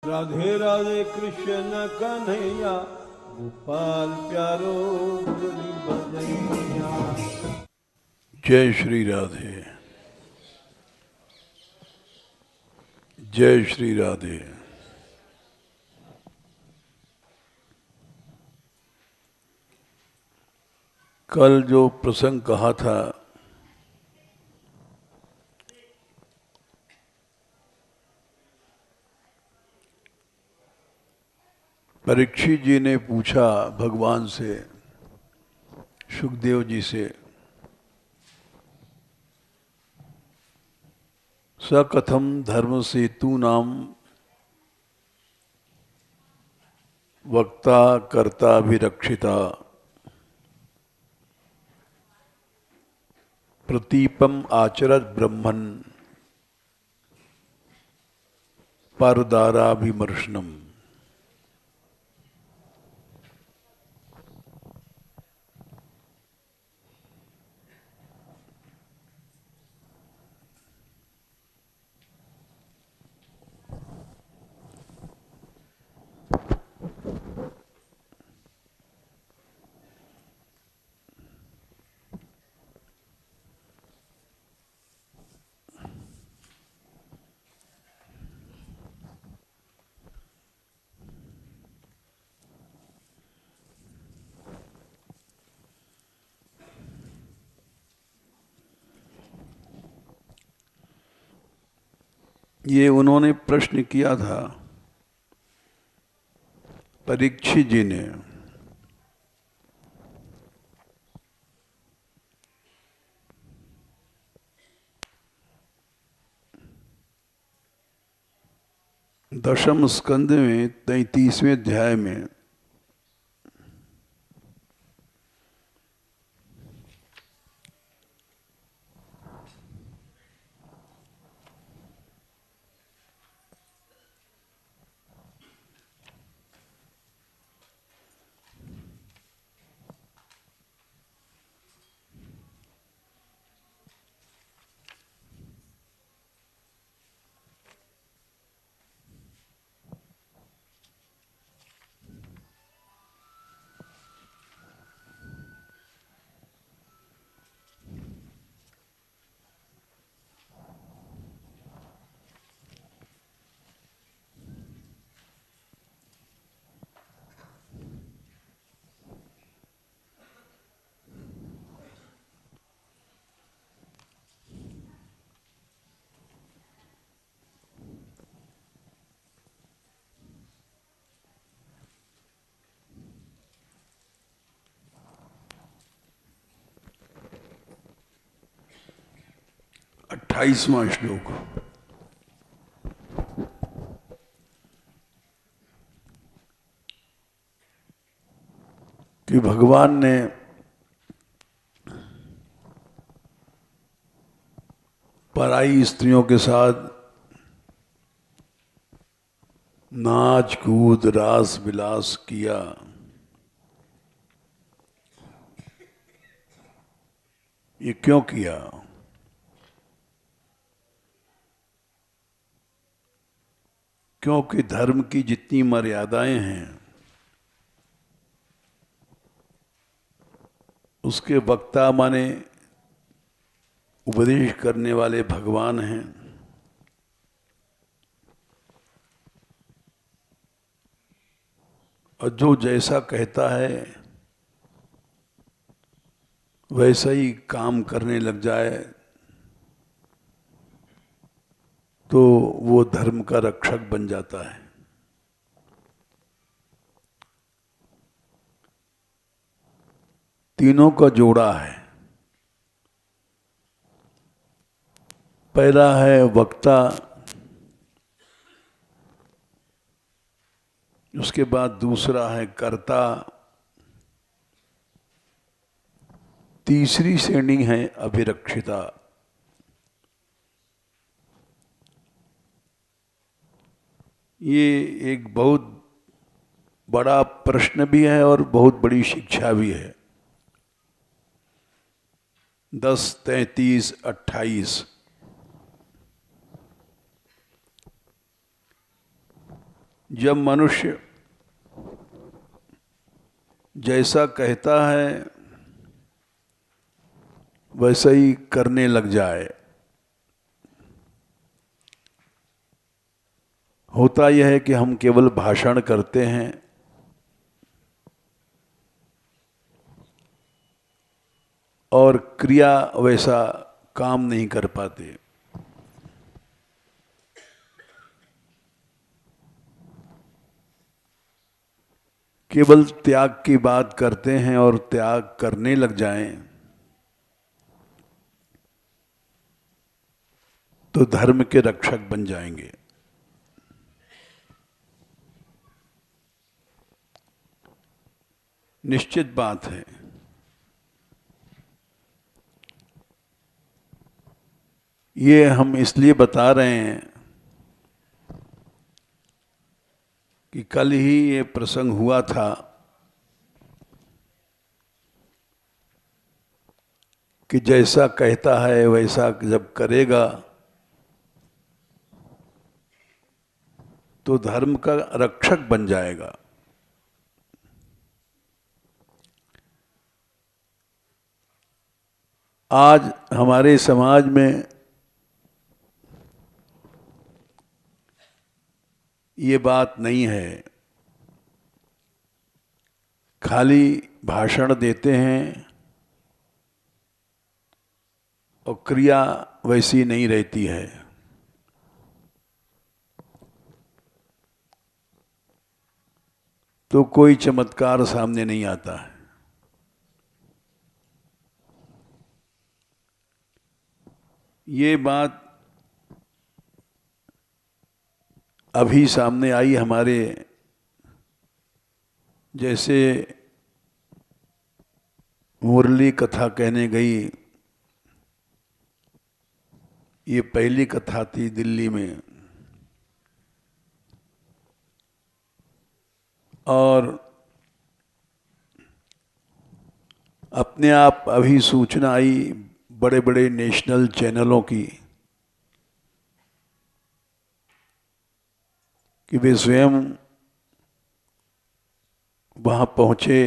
राधे राधे कृष्ण कन्हैया गोपाल प्यारो मुरली बजैया। जय श्री राधे, जय श्री राधे। कल जो प्रसंग कहा था, परीक्षित जी ने पूछा भगवान से, सुखदेव जी से, स कथम धर्म सेतु नाम वक्ता कर्ता विरक्षिता प्रतीपम आचरत ब्रह्मन परदाराभिमर्शनम। ये उन्होंने प्रश्न किया था, परीक्षित जी ने। दशम स्कंद में 33वें अध्याय में अट्ठाईसवां श्लोक, कि भगवान ने पराई स्त्रियों के साथ नाच कूद रास विलास किया। ये क्यों किया? क्योंकि धर्म की जितनी मर्यादाएं हैं उसके वक्ता माने उपदेश करने वाले भगवान हैं। और जो जैसा कहता है वैसा ही काम करने लग जाए तो वो धर्म का रक्षक बन जाता है। तीनों का जोड़ा है। पहला है वक्ता, उसके बाद दूसरा है कर्ता, तीसरी श्रेणी है अभिरक्षिता। ये एक बहुत बड़ा प्रश्न भी है और बहुत बड़ी शिक्षा भी है। 10, 33, 28। जब मनुष्य जैसा कहता है वैसा ही करने लग जाए, होता यह है कि हम केवल भाषण करते हैं और क्रिया वैसा काम नहीं कर पाते। केवल त्याग की बात करते हैं और त्याग करने लग जाएं तो धर्म के रक्षक बन जाएंगे। निश्चित बात है। ये हम इसलिए बता रहे हैं कि कल ही ये प्रसंग हुआ था कि जैसा कहता है वैसा जब करेगा तो धर्म का रक्षक बन जाएगा। आज हमारे समाज में ये बात नहीं है, खाली भाषण देते हैं और क्रिया वैसी नहीं रहती है। तो कोई चमत्कार सामने नहीं आता है। ये बात अभी सामने आई हमारे, जैसे मुरली कथा कहने गई, ये पहली कथा थी दिल्ली में, और अपने आप अभी सूचना आई बड़े बड़े नेशनल चैनलों की कि वे स्वयं वहाँ पहुँचे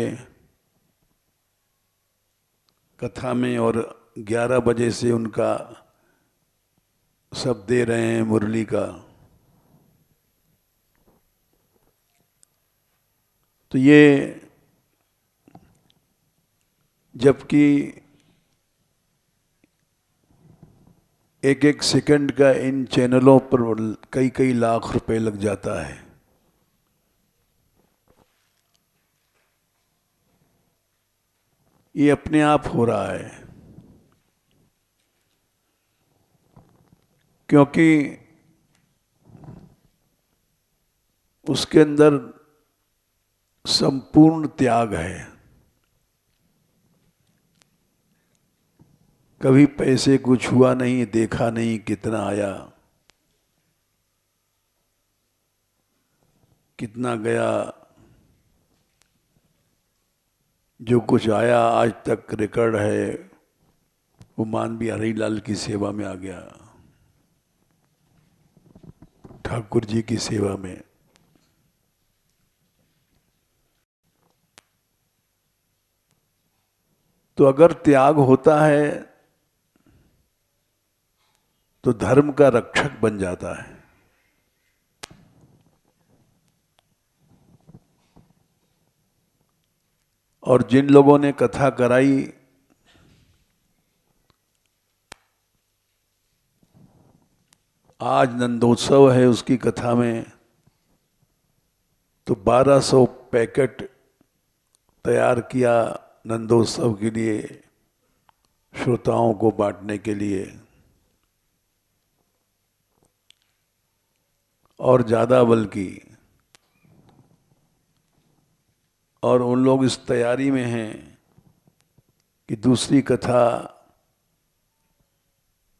कथा में और 11 बजे से उनका सब दे रहे हैं मुरली का। तो ये जबकि एक एक सेकंड का इन चैनलों पर कई कई लाख रुपए लग जाता है। ये अपने आप हो रहा है, क्योंकि उसके अंदर संपूर्ण त्याग है। कभी पैसे कुछ हुआ नहीं, देखा नहीं कितना आया कितना गया, जो कुछ आया आज तक रिकॉर्ड है वो मानवीय हरिलाल की सेवा में आ गया, ठाकुर जी की सेवा में। तो अगर त्याग होता है तो धर्म का रक्षक बन जाता है। और जिन लोगों ने कथा कराई, आज नंदोत्सव है, उसकी कथा में तो 1200 पैकेट तैयार किया नंदोत्सव के लिए, श्रोताओं को बांटने के लिए। और ज़्यादा बल्कि, और उन लोग इस तैयारी में हैं कि दूसरी कथा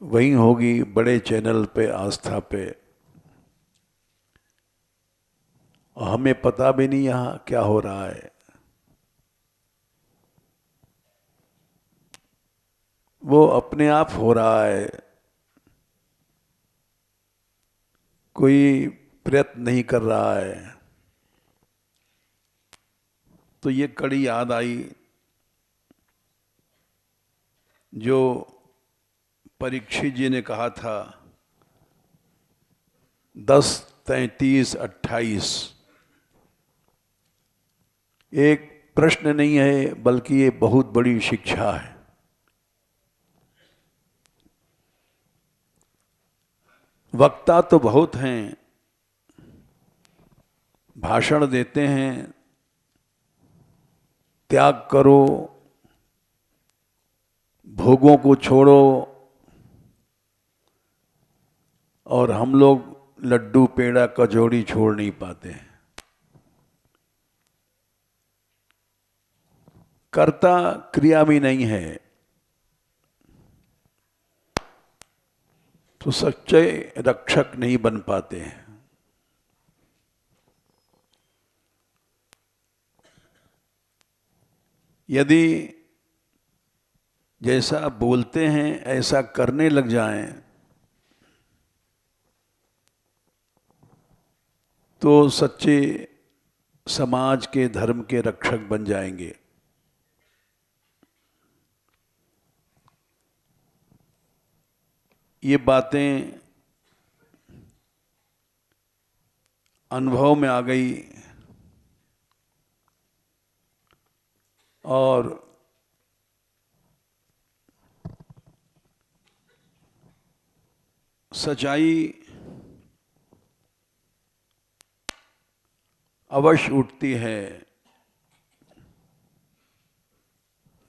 वहीं होगी बड़े चैनल पे, आस्था पे, और हमें पता भी नहीं यहाँ क्या हो रहा है। वो अपने आप हो रहा है। कोई प्रयत्न नहीं कर रहा है। तो ये कड़ी याद आई जो परीक्षित जी ने कहा था 10, 33, 28। एक प्रश्न नहीं है बल्कि ये बहुत बड़ी शिक्षा है। वक्ता तो बहुत हैं, भाषण देते हैं, त्याग करो, भोगों को छोड़ो, और हम लोग लड्डू पेड़ा कचौड़ी छोड़ नहीं पाते हैं। कर्ता क्रिया भी नहीं है तो सच्चे रक्षक नहीं बन पाते हैं। यदि जैसा बोलते हैं ऐसा करने लग जाएं तो सच्चे समाज के धर्म के रक्षक बन जाएंगे। ये बातें अनुभव में आ गई और सच्चाई अवश्य उठती है,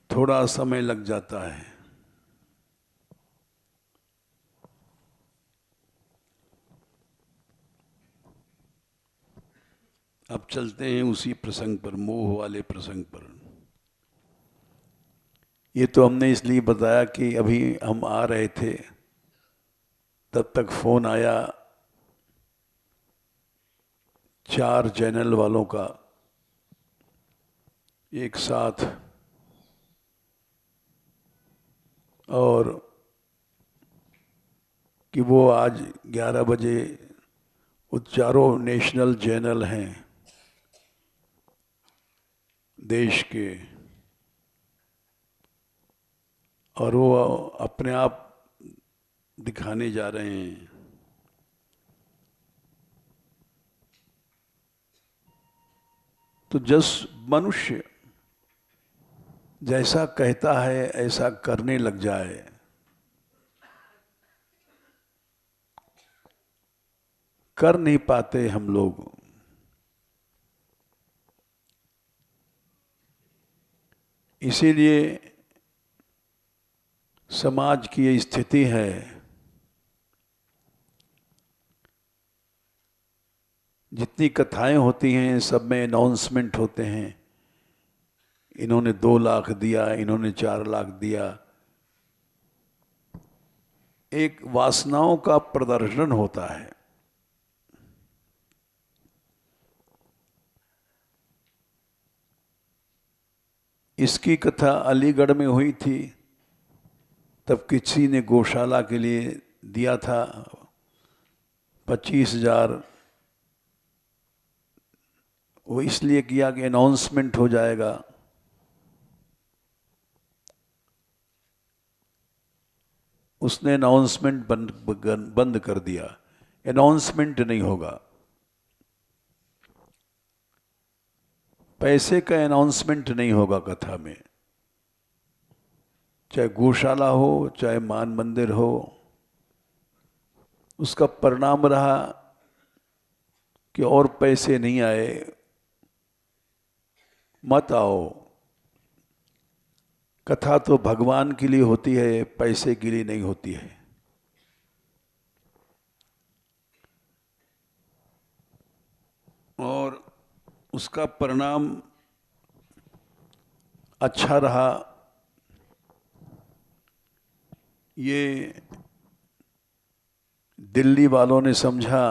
थोड़ा समय लग जाता है। अब चलते हैं उसी प्रसंग पर, मोह वाले प्रसंग पर। ये तो हमने इसलिए बताया कि अभी हम आ रहे थे तब तक फोन आया 4 चैनल वालों का एक साथ, और कि वो आज 11 बजे वो चारों नेशनल चैनल हैं देश के, और वो अपने आप दिखाने जा रहे हैं। तो जिस मनुष्य जैसा कहता है ऐसा करने लग जाए, कर नहीं पाते हम लोग। इसीलिए समाज की ये स्थिति है। जितनी कथाएं होती हैं सब में अनाउंसमेंट होते हैं, इन्होंने 2 लाख दिया, इन्होंने 4 लाख दिया। एक वासनाओं का प्रदर्शन होता है। इसकी कथा अलीगढ़ में हुई थी, तब किसी ने गौशाला के लिए दिया था 25,000। वो इसलिए किया कि अनाउंसमेंट हो जाएगा। उसने अनाउंसमेंट बंद कर दिया। अनाउंसमेंट नहीं होगा, पैसे का अनाउंसमेंट नहीं होगा कथा में। चाहे गौशाला हो चाहे मान मंदिर हो, उसका परिणाम रहा कि और पैसे नहीं आए, मत आओ। कथा तो भगवान के लिए होती है, पैसे के लिए नहीं होती है। और उसका परिणाम अच्छा रहा। ये दिल्ली वालों ने समझा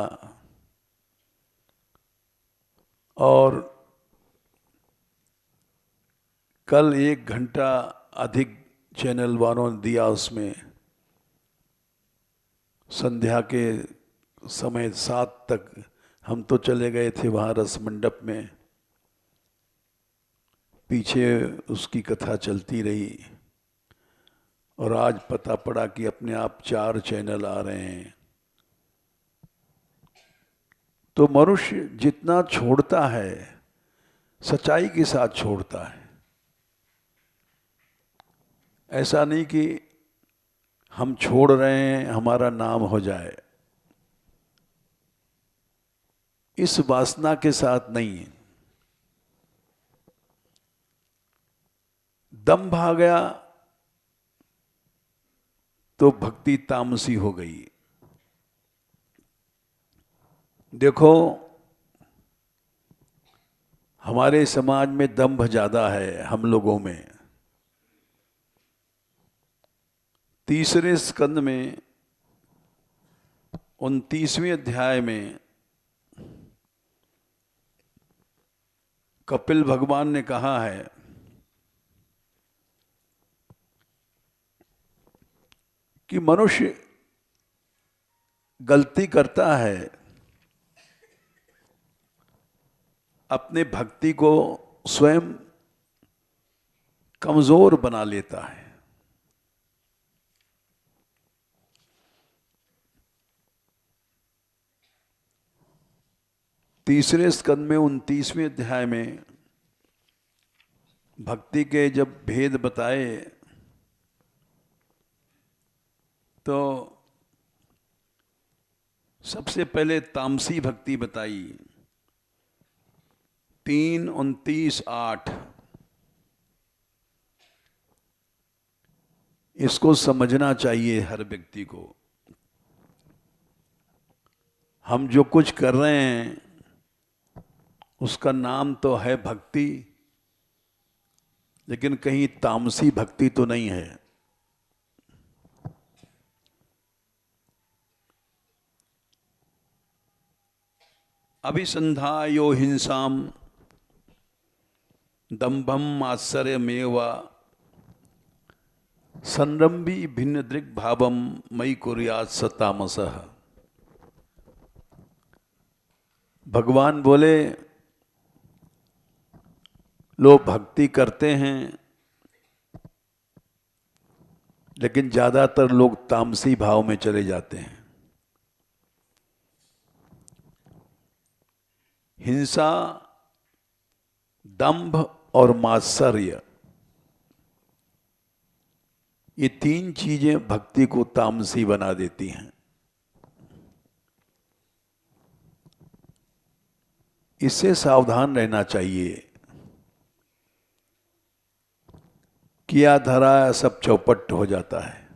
और कल 1 घंटा अधिक चैनल वालों ने दिया। उसमें संध्या के समय 7 तक हम तो चले गए थे वहाँ रस मंडप में, पीछे उसकी कथा चलती रही और आज पता पड़ा कि अपने आप 4 चैनल आ रहे हैं। तो मनुष्य जितना छोड़ता है सच्चाई के साथ छोड़ता है। ऐसा नहीं कि हम छोड़ रहे हैं हमारा नाम हो जाए, इस वासना के साथ नहीं है। दंभ आ गया तो भक्ति तामसी हो गई। देखो हमारे समाज में दंभ ज्यादा है, हम लोगों में। 3रे स्कंद में 29वें अध्याय में कपिल भगवान ने कहा है कि मनुष्य गलती करता है, अपने भक्ति को स्वयं कमजोर बना लेता है। तीसरे स्कंद में 29वें अध्याय में भक्ति के जब भेद बताए तो सबसे पहले तामसी भक्ति बताई। 3, 29, 8 इसको समझना चाहिए हर व्यक्ति को। हम जो कुछ कर रहे हैं उसका नाम तो है भक्ति, लेकिन कहीं तामसी भक्ति तो नहीं है। अभिसंधायो हिंसाम दंभम आश्चर्यमेवा संरंभी भिन्न दृक् भावम मयि कुर्यात् स तामसः। भगवान बोले लोग भक्ति करते हैं, लेकिन ज्यादातर लोग तामसी भाव में चले जाते हैं। हिंसा, दंभ और मात्सर्य, ये 3 चीजें भक्ति को तामसी बना देती हैं। इससे सावधान रहना चाहिए। किया धरा सब चौपट हो जाता है।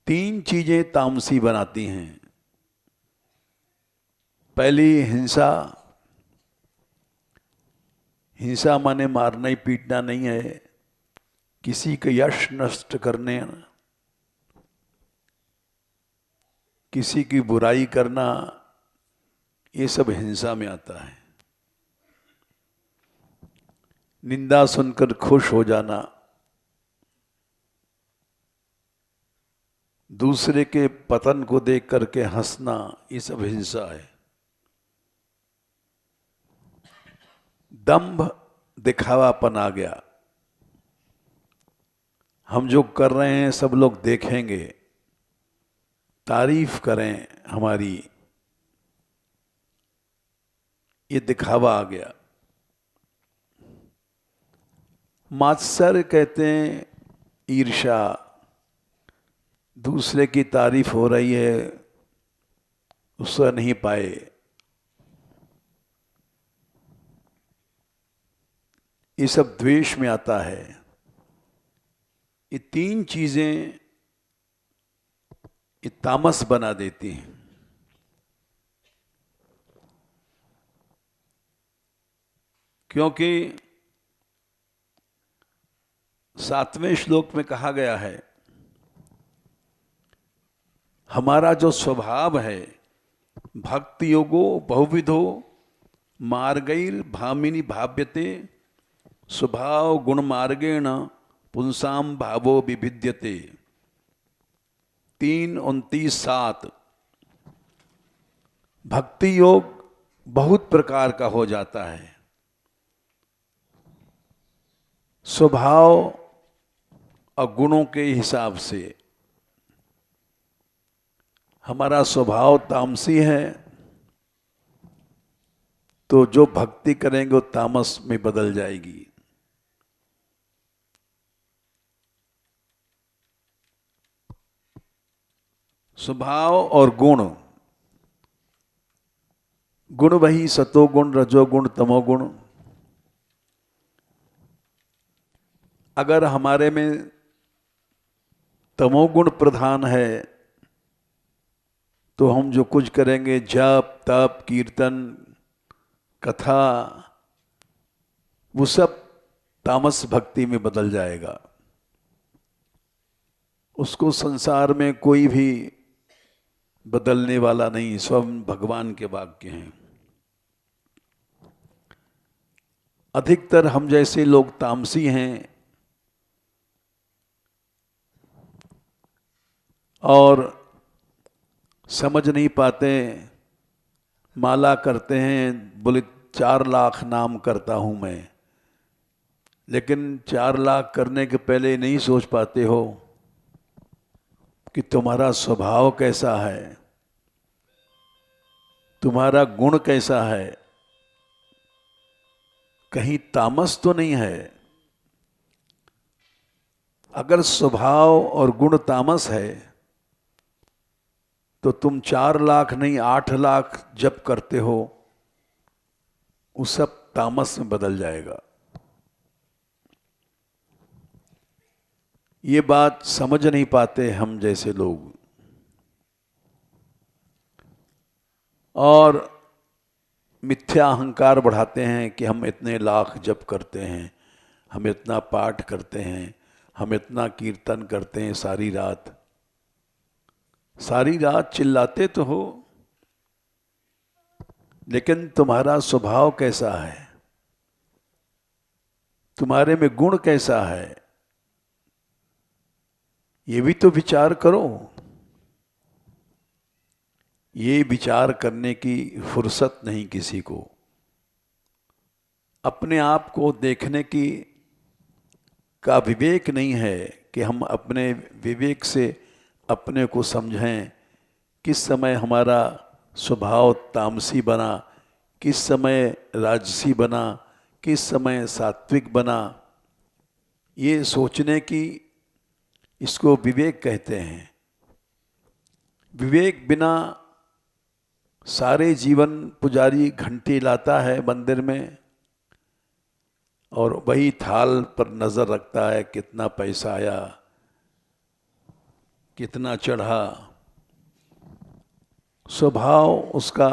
3 चीजें तामसी बनाती हैं। पहली हिंसा। हिंसा माने मारना ही पीटना नहीं है, किसी का यश नष्ट करने, किसी की बुराई करना, ये सब हिंसा में आता है। निंदा सुनकर खुश हो जाना, दूसरे के पतन को देख करके हंसना, ये सब हिंसा है। दंभ, दिखावापन आ गया। हम जो कर रहे हैं सब लोग देखेंगे, तारीफ करें हमारी, ये दिखावा आ गया। मात्सर्य कहते हैं ईर्ष्या, दूसरे की तारीफ हो रही है उसका नहीं पाए। ये सब द्वेष में आता है। ये 3 चीजें ये तामस बना देती हैं। क्योंकि 7वें श्लोक में कहा गया है, हमारा जो स्वभाव है, भक्ति योगो बहुविधो मार्गैर भामिनी भाव्यते स्वभाव गुण मार्गेण पुंसाम भावो विभिद्यते। 3, 29, 7 भक्ति योग बहुत प्रकार का हो जाता है। स्वभाव और गुणों के हिसाब से हमारा स्वभाव तामसी है तो जो भक्ति करेंगे वो तामस में बदल जाएगी। स्वभाव और गुण, गुण वही सतोगुण, रजोगुण, तमोगुण। अगर हमारे में तमोगुण प्रधान है तो हम जो कुछ करेंगे, जप तप कीर्तन कथा, वो सब तामस भक्ति में बदल जाएगा। उसको संसार में कोई भी बदलने वाला नहीं, स्वयं भगवान के वाक्य हैं। अधिकतर हम जैसे लोग तामसी हैं और समझ नहीं पाते, माला करते हैं, बोले 4 लाख नाम करता हूं मैं, लेकिन 4 लाख करने के पहले नहीं सोच पाते हो कि तुम्हारा स्वभाव कैसा है, तुम्हारा गुण कैसा है, कहीं तामस तो नहीं है। अगर स्वभाव और गुण तामस है तो तुम 4 लाख नहीं 8 लाख जप करते हो, वो सब तामस में बदल जाएगा। ये बात समझ नहीं पाते हम जैसे लोग, और मिथ्या अहंकार बढ़ाते हैं कि हम इतने लाख जप करते हैं, हम इतना पाठ करते हैं, हम इतना कीर्तन करते हैं सारी रात। सारी रात चिल्लाते तो हो, लेकिन तुम्हारा स्वभाव कैसा है, तुम्हारे में गुण कैसा है, ये भी तो विचार करो। ये विचार करने की फुर्सत नहीं किसी को। अपने आप को देखने की का विवेक नहीं है कि हम अपने विवेक से अपने को समझें, किस समय हमारा स्वभाव तामसी बना, किस समय राजसी बना, किस समय सात्विक बना। ये सोचने की, इसको विवेक कहते हैं। विवेक बिना सारे जीवन पुजारी घंटी लाता है मंदिर में और वही थाल पर नजर रखता है, कितना पैसा आया, कितना चढ़ा। स्वभाव उसका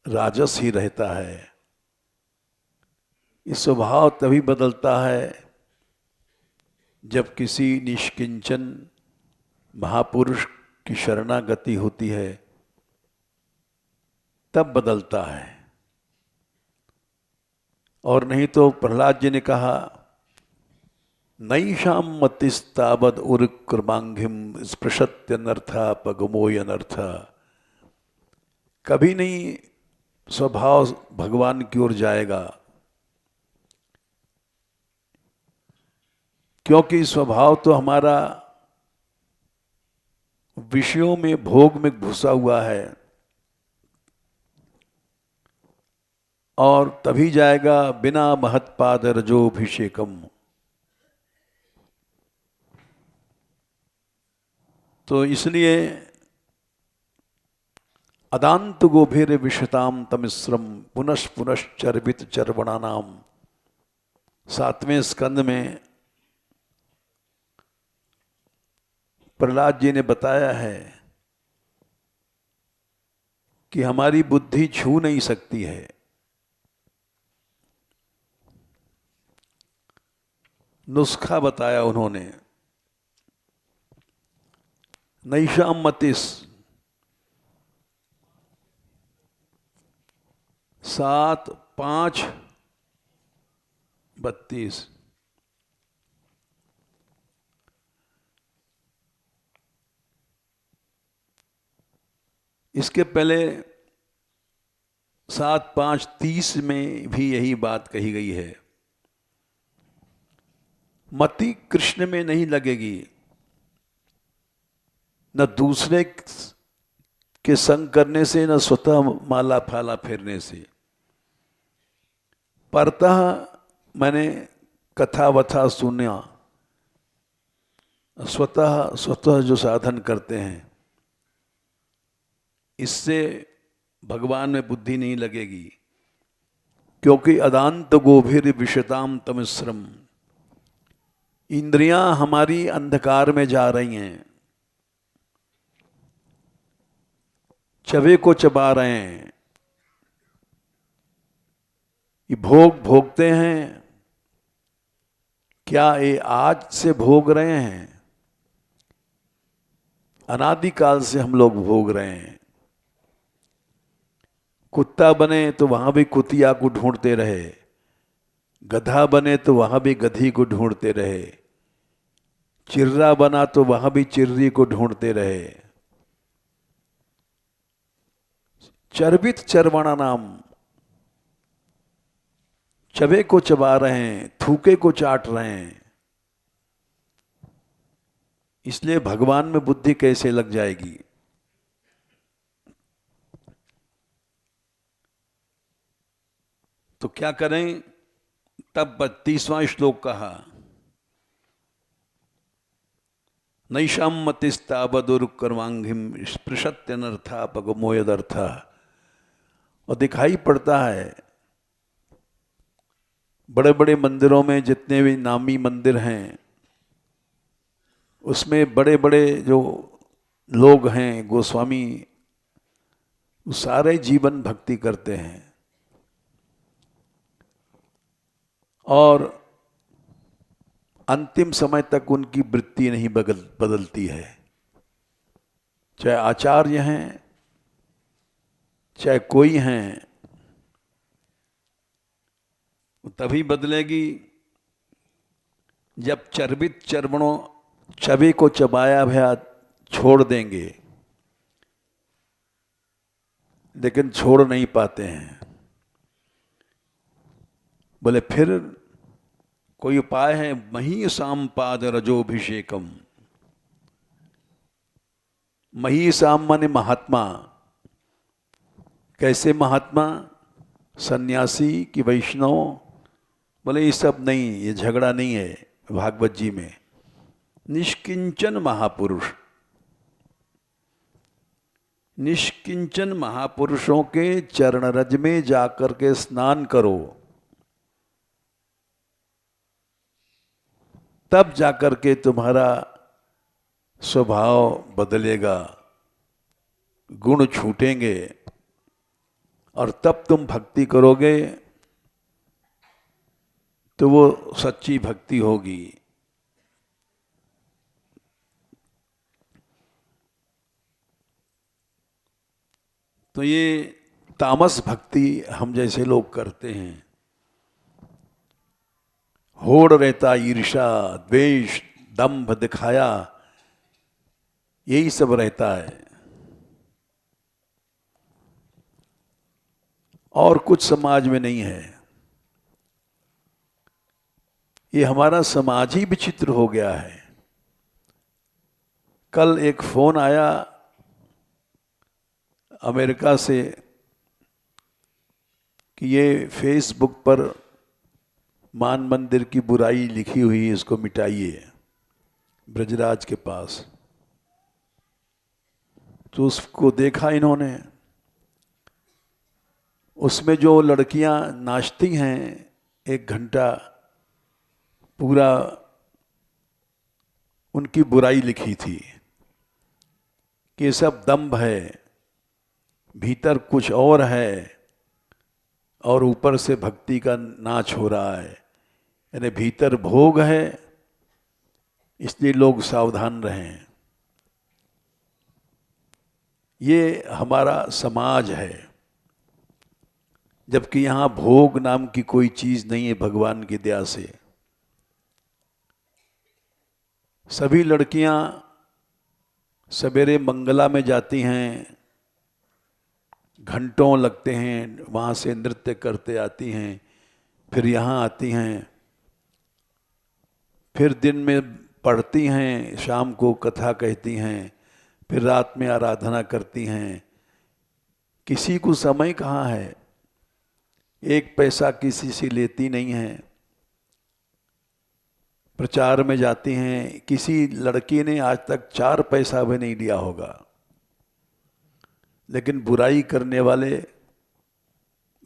राजस ही रहता है। ये स्वभाव तभी बदलता है जब किसी निष्किंचन महापुरुष की शरणागति होती है, तब बदलता है। और नहीं तो प्रहलाद जी ने कहा, नैषाम मतिस्तावद उर कृमांघिम स्पृशत्यनर्था पगमोयनर्था। कभी नहीं स्वभाव भगवान की ओर जाएगा, क्योंकि स्वभाव तो हमारा विषयों में, भोग में घुसा हुआ है, और तभी जाएगा बिना महत्पाद रजोभिषेकम। तो इसलिए अदांत गोभीर विषताम तमिश्रम पुनश पुनश चर्वित चर्वणानाम। 7वें स्कंद में प्रहलाद जी ने बताया है कि हमारी बुद्धि छू नहीं सकती है। नुस्खा बताया उन्होंने, नैषाम मतिस 7 5 32। इसके पहले 7:5:30 में भी यही बात कही गई है। मति कृष्ण में नहीं लगेगी, न दूसरे के संग करने से, न स्वतः माला फाला फेरने से। परतः मैंने कथा वथा सुना, स्वतः जो साधन करते हैं, इससे भगवान में बुद्धि नहीं लगेगी। क्योंकि अदांत गोभिर विषताम तमिश्रम, इंद्रियां हमारी अंधकार में जा रही हैं, चबे को चबा रहे हैं, ये भोग भोगते हैं। क्या ये आज से भोग रहे हैं? अनादिकाल से हम लोग भोग रहे हैं। कुत्ता बने तो वहां भी कुतिया को ढूंढते रहे, गधा बने तो वहां भी गधी को ढूंढते रहे, चिर्रा बना तो वहां भी चिर्री को ढूंढते रहे। चरबित चरवाणा नाम, चबे को चबा रहे हैं, थूके को चाट रहे हैं। इसलिए भगवान में बुद्धि कैसे लग जाएगी? तो क्या करें? तब 32वां श्लोक कहा, नैषाम मतिस्तावदुर्कर्वांघिम स्पृशत्यनर्था पगमोयदर्था। और दिखाई पड़ता है बड़े बड़े मंदिरों में, जितने भी नामी मंदिर हैं, उसमें बड़े बड़े जो लोग हैं, गोस्वामी, वो सारे जीवन भक्ति करते हैं और अंतिम समय तक उनकी वृत्ति नहीं बदलती है। चाहे आचार्य हैं, चाहे कोई हैं, तभी बदलेगी जब चर्बित चर्वणों, चबे को चबाया भया छोड़ देंगे। लेकिन छोड़ नहीं पाते हैं। बोले फिर कोई उपाय है? मही सामपाद रजोभिषेकम। मही साम माने महात्मा। कैसे महात्मा? सन्यासी कि वैष्णव? बोले ये सब नहीं, ये झगड़ा नहीं है भागवत जी में। निष्किंचन महापुरुष, निष्किंचन महापुरुषों के चरण रज में जाकर के स्नान करो, तब जाकर के तुम्हारा स्वभाव बदलेगा, गुण छूटेंगे और तब तुम भक्ति करोगे तो वो सच्ची भक्ति होगी। तो ये तामस भक्ति हम जैसे लोग करते हैं। होड़ रहता, ईर्षा, द्वेष, दंभ दिखाया, यही सब रहता है और कुछ समाज में नहीं है। ये हमारा समाज ही विचित्र हो गया है। कल एक फोन आया अमेरिका से कि ये फेसबुक पर मान मंदिर की बुराई लिखी हुई है, इसको मिटाइए, ब्रजराज के पास। तो उसको देखा इन्होंने, उसमें जो लड़कियां नाचती हैं 1 घंटा पूरा, उनकी बुराई लिखी थी कि ये सब दंभ है, भीतर कुछ और है और ऊपर से भक्ति का नाच हो रहा है। यानी भीतर भोग है, इसलिए लोग सावधान रहें। ये हमारा समाज है, जबकि यहाँ भोग नाम की कोई चीज नहीं है भगवान की दया से। सभी लड़कियां सवेरे मंगला में जाती हैं, घंटों लगते हैं, वहाँ से नृत्य करते आती हैं, फिर यहाँ आती हैं, फिर दिन में पढ़ती हैं, शाम को कथा कहती हैं, फिर रात में आराधना करती हैं। किसी को समय कहाँ है, एक पैसा किसी से लेती नहीं है। प्रचार में जाती हैं, किसी लड़की ने आज तक 4 पैसा भी नहीं लिया होगा, लेकिन बुराई करने वाले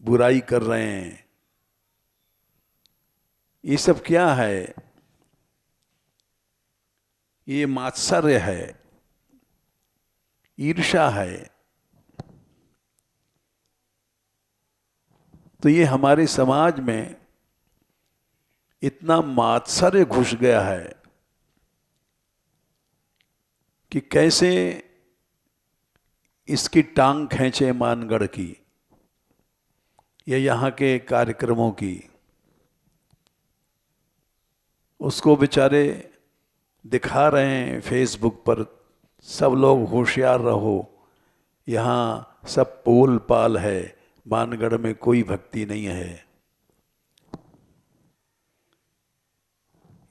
बुराई कर रहे हैं। ये सब क्या है? ये मात्सर्य है, ईर्ष्या है। तो ये हमारे समाज में इतना मात्सर्य घुस गया है कि कैसे इसकी टांग खींचे मानगढ़ की या यहाँ के कार्यक्रमों की। उसको बेचारे दिखा रहे हैं फेसबुक पर, सब लोग होशियार रहो, यहाँ सब पोल पाल है, मानगढ़ में कोई भक्ति नहीं है।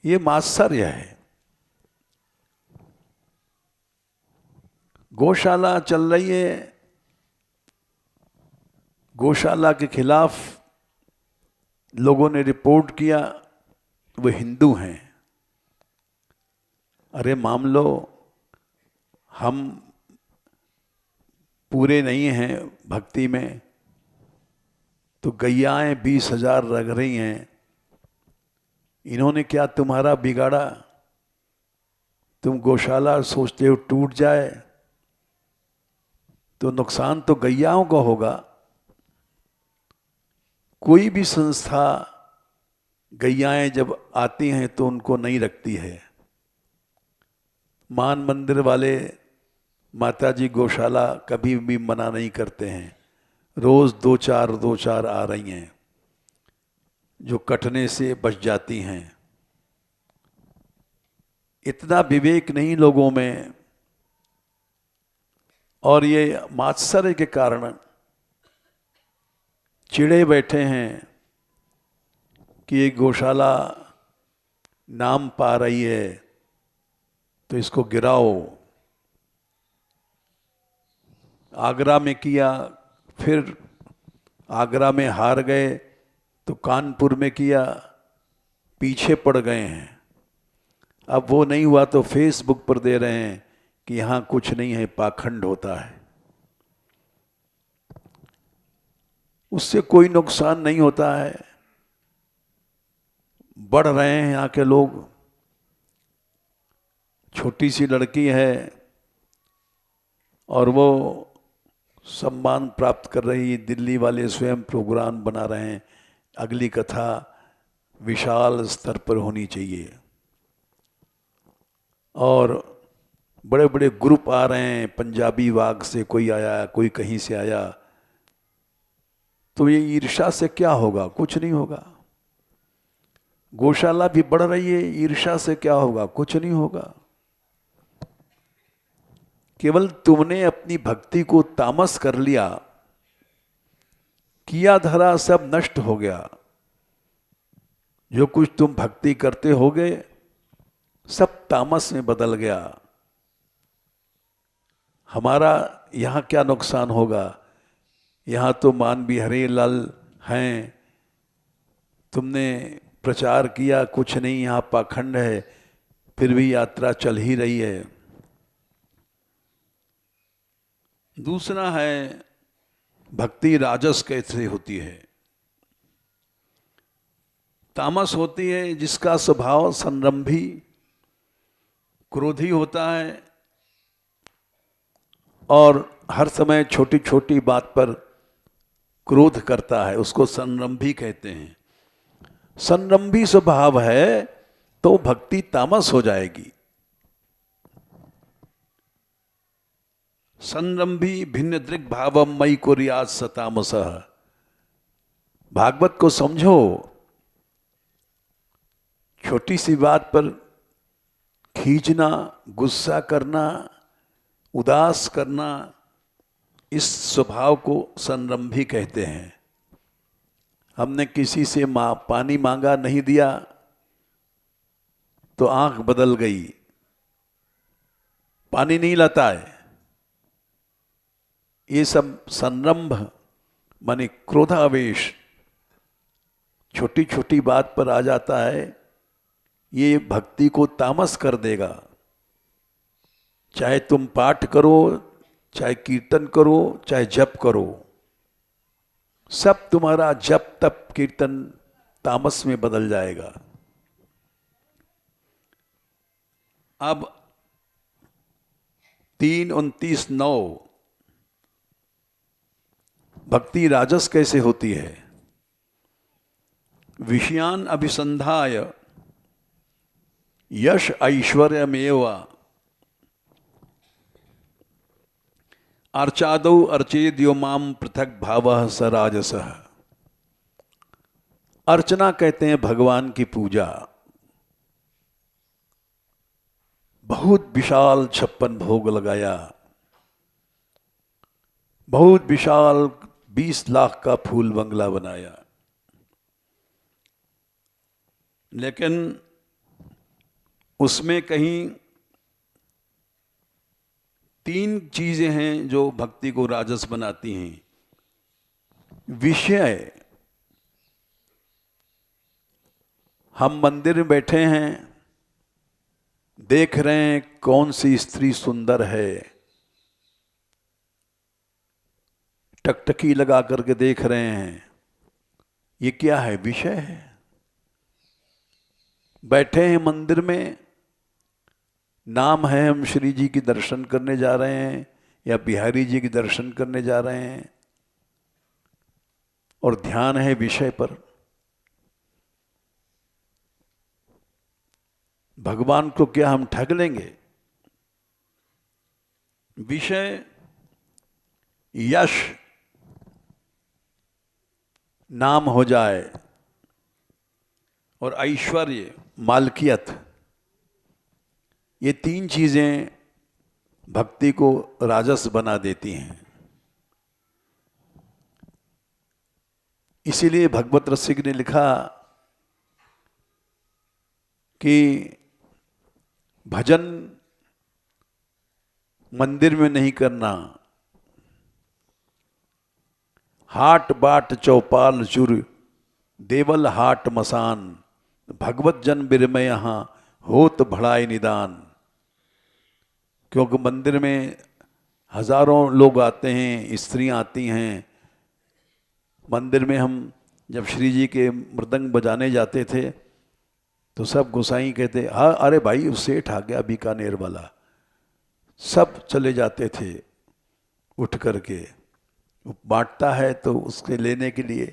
ये मात्सर्य है। गौशाला चल रही है, गौशाला के खिलाफ लोगों ने रिपोर्ट किया, वो हिंदू हैं। अरे मान लो हम पूरे नहीं हैं भक्ति में, तो गैयाएं 20,000 रग रही हैं, इन्होंने क्या तुम्हारा बिगाड़ा? तुम गौशाला सोचते हो टूट जाए, तो नुकसान तो गैयाओं का होगा। कोई भी संस्था गैयाएं जब आती हैं तो उनको नहीं रखती है। मान मंदिर वाले माताजी गौशाला कभी भी मना नहीं करते हैं। रोज 2-4 आ रही हैं जो कटने से बच जाती हैं। इतना विवेक नहीं लोगों में, और ये मात्सर्य के कारण चिड़े बैठे हैं कि ये गौशाला नाम पा रही है तो इसको गिराओ। आगरा में किया, फिर आगरा में हार गए तो कानपुर में किया, पीछे पड़ गए हैं। अब वो नहीं हुआ तो फेसबुक पर दे रहे हैं कि यहाँ कुछ नहीं है, पाखंड होता है। उससे कोई नुकसान नहीं होता है। बढ़ रहे हैं यहाँ के लोग। छोटी सी लड़की है और वो सम्मान प्राप्त कर रही है। दिल्ली वाले स्वयं प्रोग्राम बना रहे हैं, अगली कथा विशाल स्तर पर होनी चाहिए। और बड़े बड़े ग्रुप आ रहे हैं, पंजाबी वाग से कोई आया, कोई कहीं से आया। तो ये ईर्ष्या से क्या होगा? कुछ नहीं होगा। गौशाला भी बढ़ रही है, ईर्ष्या से क्या होगा? कुछ नहीं होगा। केवल तुमने अपनी भक्ति को तामस कर लिया, किया धरा सब नष्ट हो गया। जो कुछ तुम भक्ति करते होगे सब तामस में बदल गया। हमारा यहाँ क्या नुकसान होगा? यहाँ तो मान बिहारी लाल हैं, तुमने प्रचार किया, कुछ नहीं, यहाँ पाखंड है, फिर भी यात्रा चल ही रही है। दूसरा है भक्ति राजस कैसे होती है। तामस होती है जिसका स्वभाव संरंभी क्रोधी होता है और हर समय छोटी छोटी बात पर क्रोध करता है, उसको संरंभी कहते हैं। संरंभी स्वभाव है तो भक्ति तामस हो जाएगी। संरंभी भिन्न दृग् भावम मयि कुर्यात् स तामसः। भागवत को समझो। छोटी सी बात पर खींचना, गुस्सा करना, उदास करना, इस स्वभाव को संरंभी कहते हैं। हमने किसी से पानी मांगा, नहीं दिया तो आंख बदल गई, पानी नहीं लाता है। ये सब संरंभ माने क्रोधावेश, छोटी छोटी बात पर आ जाता है। ये भक्ति को तामस कर देगा। चाहे तुम पाठ करो, चाहे कीर्तन करो, चाहे जप करो, सब तुम्हारा जप तप कीर्तन तामस में बदल जाएगा। अब 3:29 भक्ति राजस कैसे होती है? विषयान अभिसंधाय यश ऐश्वर्यमेव अर्चादौ अर्चेद्यो माम पृथक भावः स राजसः। अर्चना कहते हैं भगवान की पूजा। बहुत विशाल 56 भोग लगाया, बहुत विशाल 20 लाख का फूल बंगला बनाया, लेकिन उसमें कहीं 3 चीजें हैं जो भक्ति को राजस बनाती हैं। विषय, हम मंदिर में बैठे हैं, देख रहे हैं कौन सी स्त्री सुंदर है, टकटकी लगा करके देख रहे हैं, ये क्या है? विषय है। बैठे हैं मंदिर में, नाम है हम श्री जी की दर्शन करने जा रहे हैं या बिहारी जी की दर्शन करने जा रहे हैं, और ध्यान है विषय पर। भगवान को क्या हम ठग लेंगे? विषय, यश, नाम हो जाए, और ऐश्वर्य, मालकियत, ये 3 चीजें भक्ति को राजस बना देती हैं। इसीलिए भगवत रसिक ने लिखा कि भजन मंदिर में नहीं करना, हाट बाट चौपाल चुर देवल हाट मसान, भगवत जन बिरमय यहाँ होत भड़ाई निदान। क्योंकि मंदिर में हजारों लोग आते हैं, स्त्रियां आती हैं। मंदिर में हम जब श्री जी के मृदंग बजाने जाते थे तो सब गोसाई कहते, हाँ अरे भाई उस सेठ आ गया बीकानेर वाला, सब चले जाते थे उठ करके। बांटता है तो उसके लेने के लिए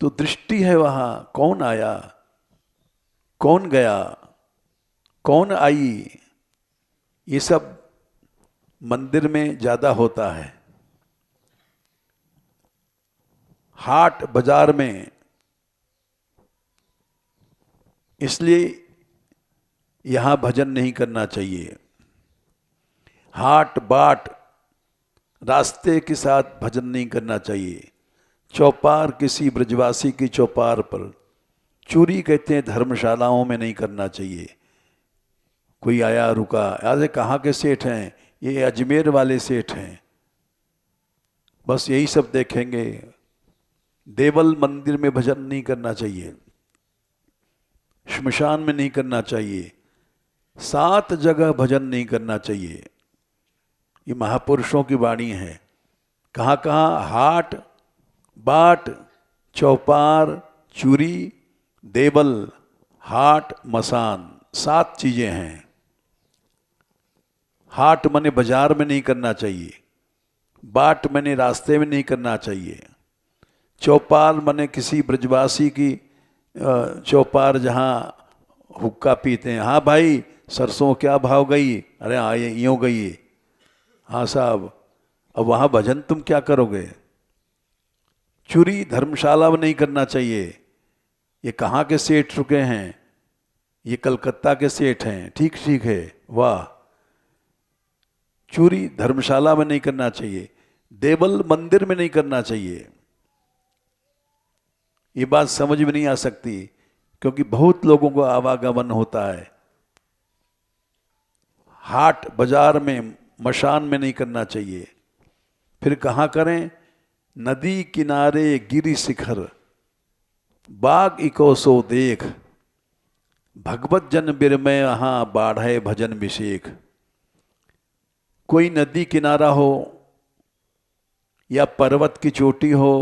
तो दृष्टि है वहाँ, कौन आया, कौन गया, कौन आई, ये सब मंदिर में ज्यादा होता है। हाट बाजार में, इसलिए यहां भजन नहीं करना चाहिए। हाट बाट रास्ते के साथ भजन नहीं करना चाहिए। चौपार, किसी ब्रजवासी की चौपार पर, चोरी कहते हैं धर्मशालाओं में नहीं करना चाहिए। कोई आया रुका, आज कहाँ के सेठ हैं? ये अजमेर वाले सेठ हैं, बस यही सब देखेंगे। देवल मंदिर में भजन नहीं करना चाहिए, श्मशान में नहीं करना चाहिए, 7 जगह भजन नहीं करना चाहिए। ये महापुरुषों की वाणी है। कहाँ कहाँ? हाट बाट चौपार चूरी देवल हाट मसान, 7 चीजें हैं। हाट मने बाजार में नहीं करना चाहिए, बाट मने रास्ते में नहीं करना चाहिए, चौपाल मने किसी ब्रजवासी की चौपार जहाँ हुक्का पीते हैं। हाँ भाई सरसों क्या भाव गई? अरे हाँ ये यूँ गई। हाँ साहब, अब वहाँ भजन तुम क्या करोगे? चोरी धर्मशाला में नहीं करना चाहिए। ये कहाँ के सेठ रुके हैं? ये कलकत्ता के सेठ हैं। ठीक ठीक है, वाह। चोरी धर्मशाला में नहीं करना चाहिए। देवल मंदिर में नहीं करना चाहिए। ये बात समझ में नहीं आ सकती, क्योंकि बहुत लोगों को आवागमन होता है। हाट बाजार में, मशान में नहीं करना चाहिए। फिर कहाँ करें? नदी किनारे गिरि शिखर, बाग इको सो देख, भगवत जन बिरमय यहाँ बाढ़े भजन विषेक। कोई नदी किनारा हो या पर्वत की चोटी हो,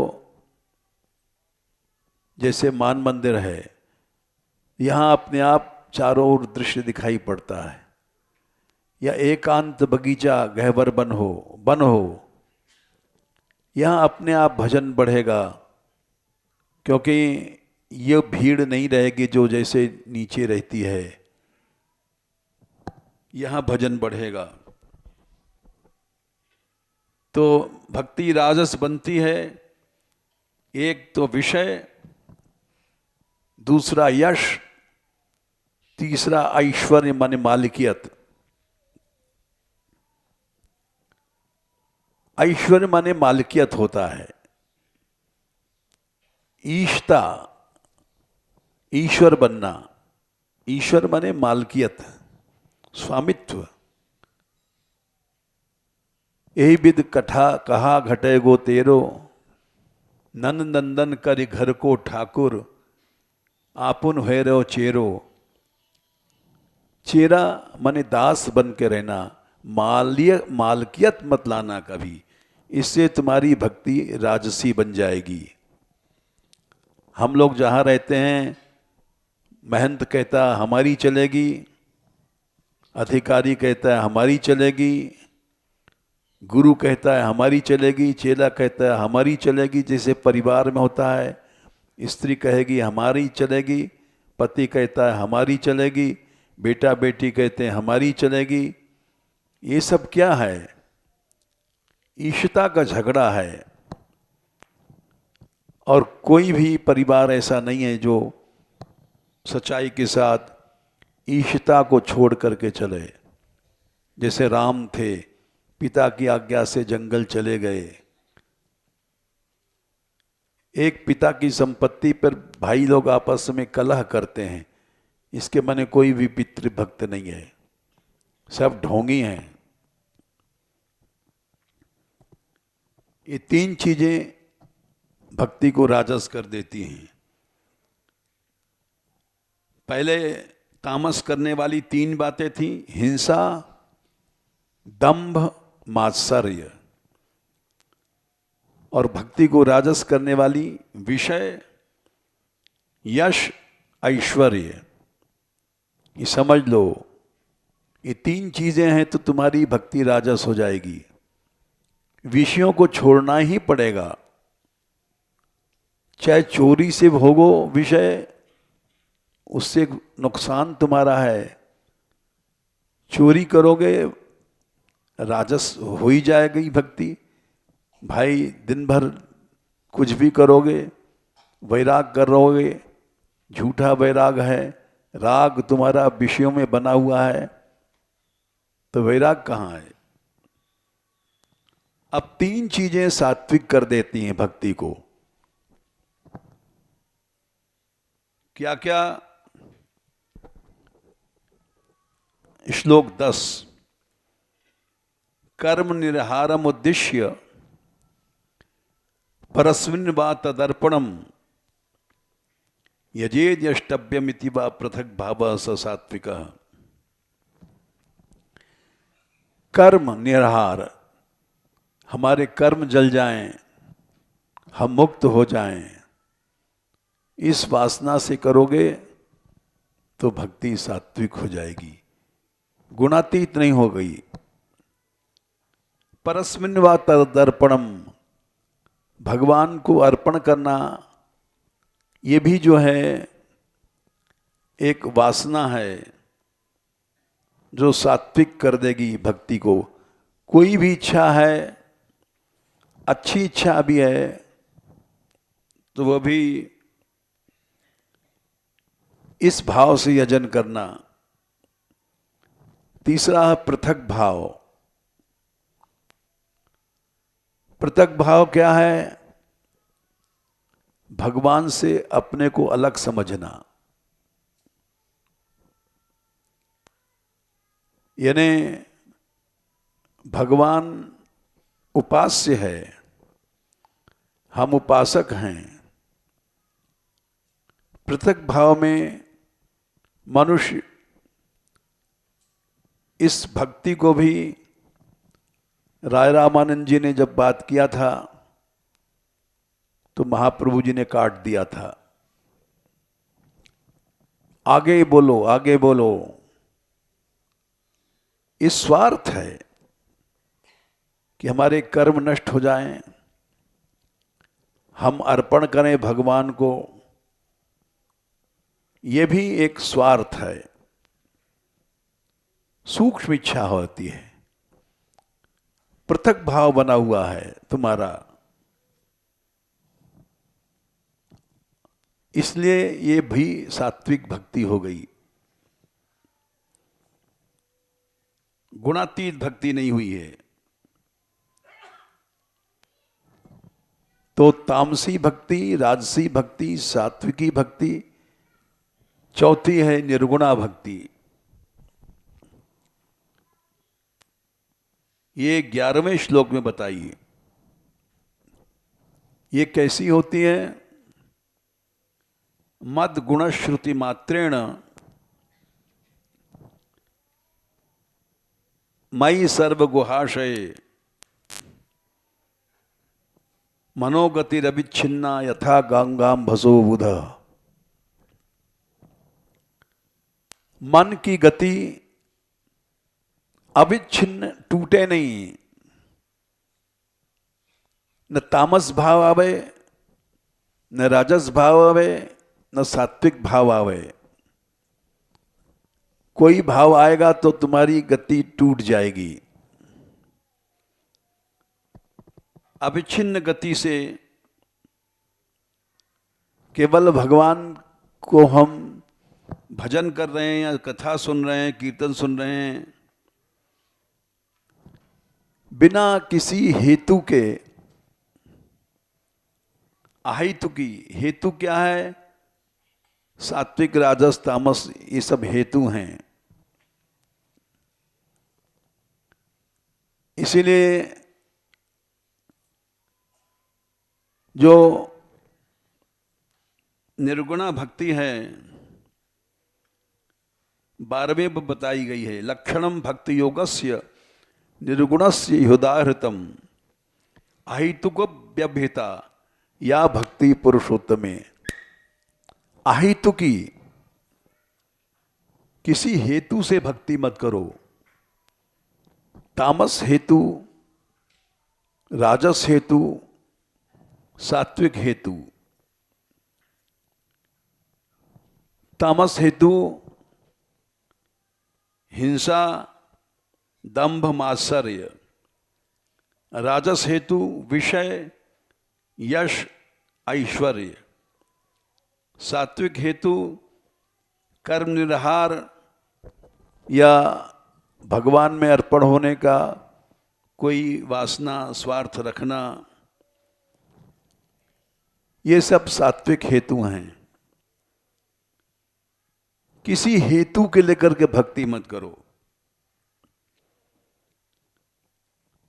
जैसे मान मंदिर है, यहाँ अपने आप चारों ओर दृश्य दिखाई पड़ता है, या एकांत बगीचा गहवर वन हो, यहाँ अपने आप भजन बढ़ेगा, क्योंकि ये भीड़ नहीं रहेगी जो जैसे नीचे रहती है, यहाँ भजन बढ़ेगा। तो भक्ति राजस बनती है, एक तो विषय, दूसरा यश, तीसरा ऐश्वर्य माने मालिकियत। ऐश्वर्य माने मालिकियत होता है। ईशता, ईश्वर बनना। ईश्वर माने मालकियत, स्वामित्व। यही विद कहा घटे गो तेरो, नंद नंदन करि घर को ठाकुर, आपुन हुए रो चेरो। चेरा माने दास बन के रहना, मालकियत मत लाना कभी, इससे तुम्हारी भक्ति राजसी बन जाएगी। हम लोग जहाँ रहते हैं, महंत कहता हमारी चलेगी, अधिकारी कहता है हमारी चलेगी, गुरु कहता है हमारी चलेगी, चेला कहता है हमारी चलेगी। जैसे परिवार में होता है, स्त्री कहेगी हमारी चलेगी, पति कहता है हमारी चलेगी, बेटा बेटी कहते हैं हमारी चलेगी। ये सब क्या है? ईशता का झगड़ा है। और कोई भी परिवार ऐसा नहीं है जो सच्चाई के साथ ईशता को छोड़ करके चले। जैसे राम थे, पिता की आज्ञा से जंगल चले गए। एक पिता की संपत्ति पर भाई लोग आपस में कलह करते हैं, इसके माने कोई भी पितृभक्त नहीं है, सब ढोंगी हैं। ये तीन चीजें भक्ति को राजस कर देती हैं। पहले तामस करने वाली तीन बातें थी: हिंसा, दंभ, मात्सर्य। और भक्ति को राजस करने वाली विषय, यश, ऐश्वर्य। ये समझ लो, ये तीन चीजें हैं तो तुम्हारी भक्ति राजस हो जाएगी। विषयों को छोड़ना ही पड़ेगा। चाहे चोरी से भोगो विषय, उससे नुकसान तुम्हारा है। चोरी करोगे, राजस हो ही जाएगी भक्ति। भाई दिन भर कुछ भी करोगे, वैराग कर रहोगे, झूठा वैराग है, राग तुम्हारा विषयों में बना हुआ है, तो वैराग कहाँ है? अब तीन चीजें सात्विक कर देती हैं भक्ति को। क्या क्या? श्लोक 10, कर्म निर्हारम उद्देश्य परस्मिन् वा तदर्पणम यजेद यष्टव्यमिति वा पृथक भाव स सात्विकः। कर्म निर्हार, हमारे कर्म जल जाएं, हम मुक्त हो जाएं, इस वासना से करोगे तो भक्ति सात्विक हो जाएगी, गुणातीत नहीं हो गई। परस्मिन् वा तदर्पणम, भगवान को अर्पण करना, ये भी जो है एक वासना है जो सात्विक कर देगी भक्ति को। कोई भी इच्छा है, अच्छी इच्छा भी है, तो वह भी इस भाव से यजन करना। तीसरा है पृथक भाव। पृथक भाव क्या है? भगवान से अपने को अलग समझना, यानी भगवान उपास्य है, हम उपासक हैं। पृथक भाव में मनुष्य इस भक्ति को भी राय रामानंद जी ने जब बात किया था तो महाप्रभु जी ने काट दिया था। आगे बोलो, आगे बोलो। इस स्वार्थ है कि हमारे कर्म नष्ट हो जाएं, हम अर्पण करें भगवान को। यह भी एक स्वार्थ है, सूक्ष्म इच्छा होती है। पृथक भाव बना हुआ है तुम्हारा, इसलिए ये भी सात्विक भक्ति हो गई, गुणातीत भक्ति नहीं हुई है। तो तामसी भक्ति, राजसी भक्ति, सात्विकी भक्ति, चौथी है निर्गुणा भक्ति। ये 11वें श्लोक में बताइए, ये कैसी होती है? मद गुण श्रुति मात्रेण मयि सर्व गुहाशय मनोगतिरविच्छिन्ना यथा गंगाम भसो बुध। मन की गति अविच्छिन्न, टूटे नहीं, न तामस भाव आवे, न राजस भाव आवे, न सात्विक भाव आवे। कोई भाव आएगा तो तुम्हारी गति टूट जाएगी। अविच्छिन्न गति से केवल भगवान को हम भजन कर रहे हैं या कथा सुन रहे हैं, कीर्तन सुन रहे हैं, बिना किसी हेतु के। अहेतु की हेतु क्या है? सात्विक, राजस, तामस, ये सब हेतु हैं। इसीलिए जो निर्गुणा भक्ति है 12वें में बताई गई है। लक्षणम भक्ति योगस्य निर्गुणस्य हृदाहृतम अहेतुक व्यभिता या भक्ति पुरुषोत्तमे। अहेतुकी, किसी हेतु से भक्ति मत करो। तामस हेतु, राजस हेतु, सात्विक हेतु। तामस हेतु हिंसा, दंभ, मात्सर्य। राजस हेतु विषय, यश, ऐश्वर्य। सात्विक हेतु कर्म निराहार या भगवान में अर्पण होने का कोई वासना, स्वार्थ रखना, ये सब सात्विक हेतु हैं। किसी हेतु के लेकर के भक्ति मत करो।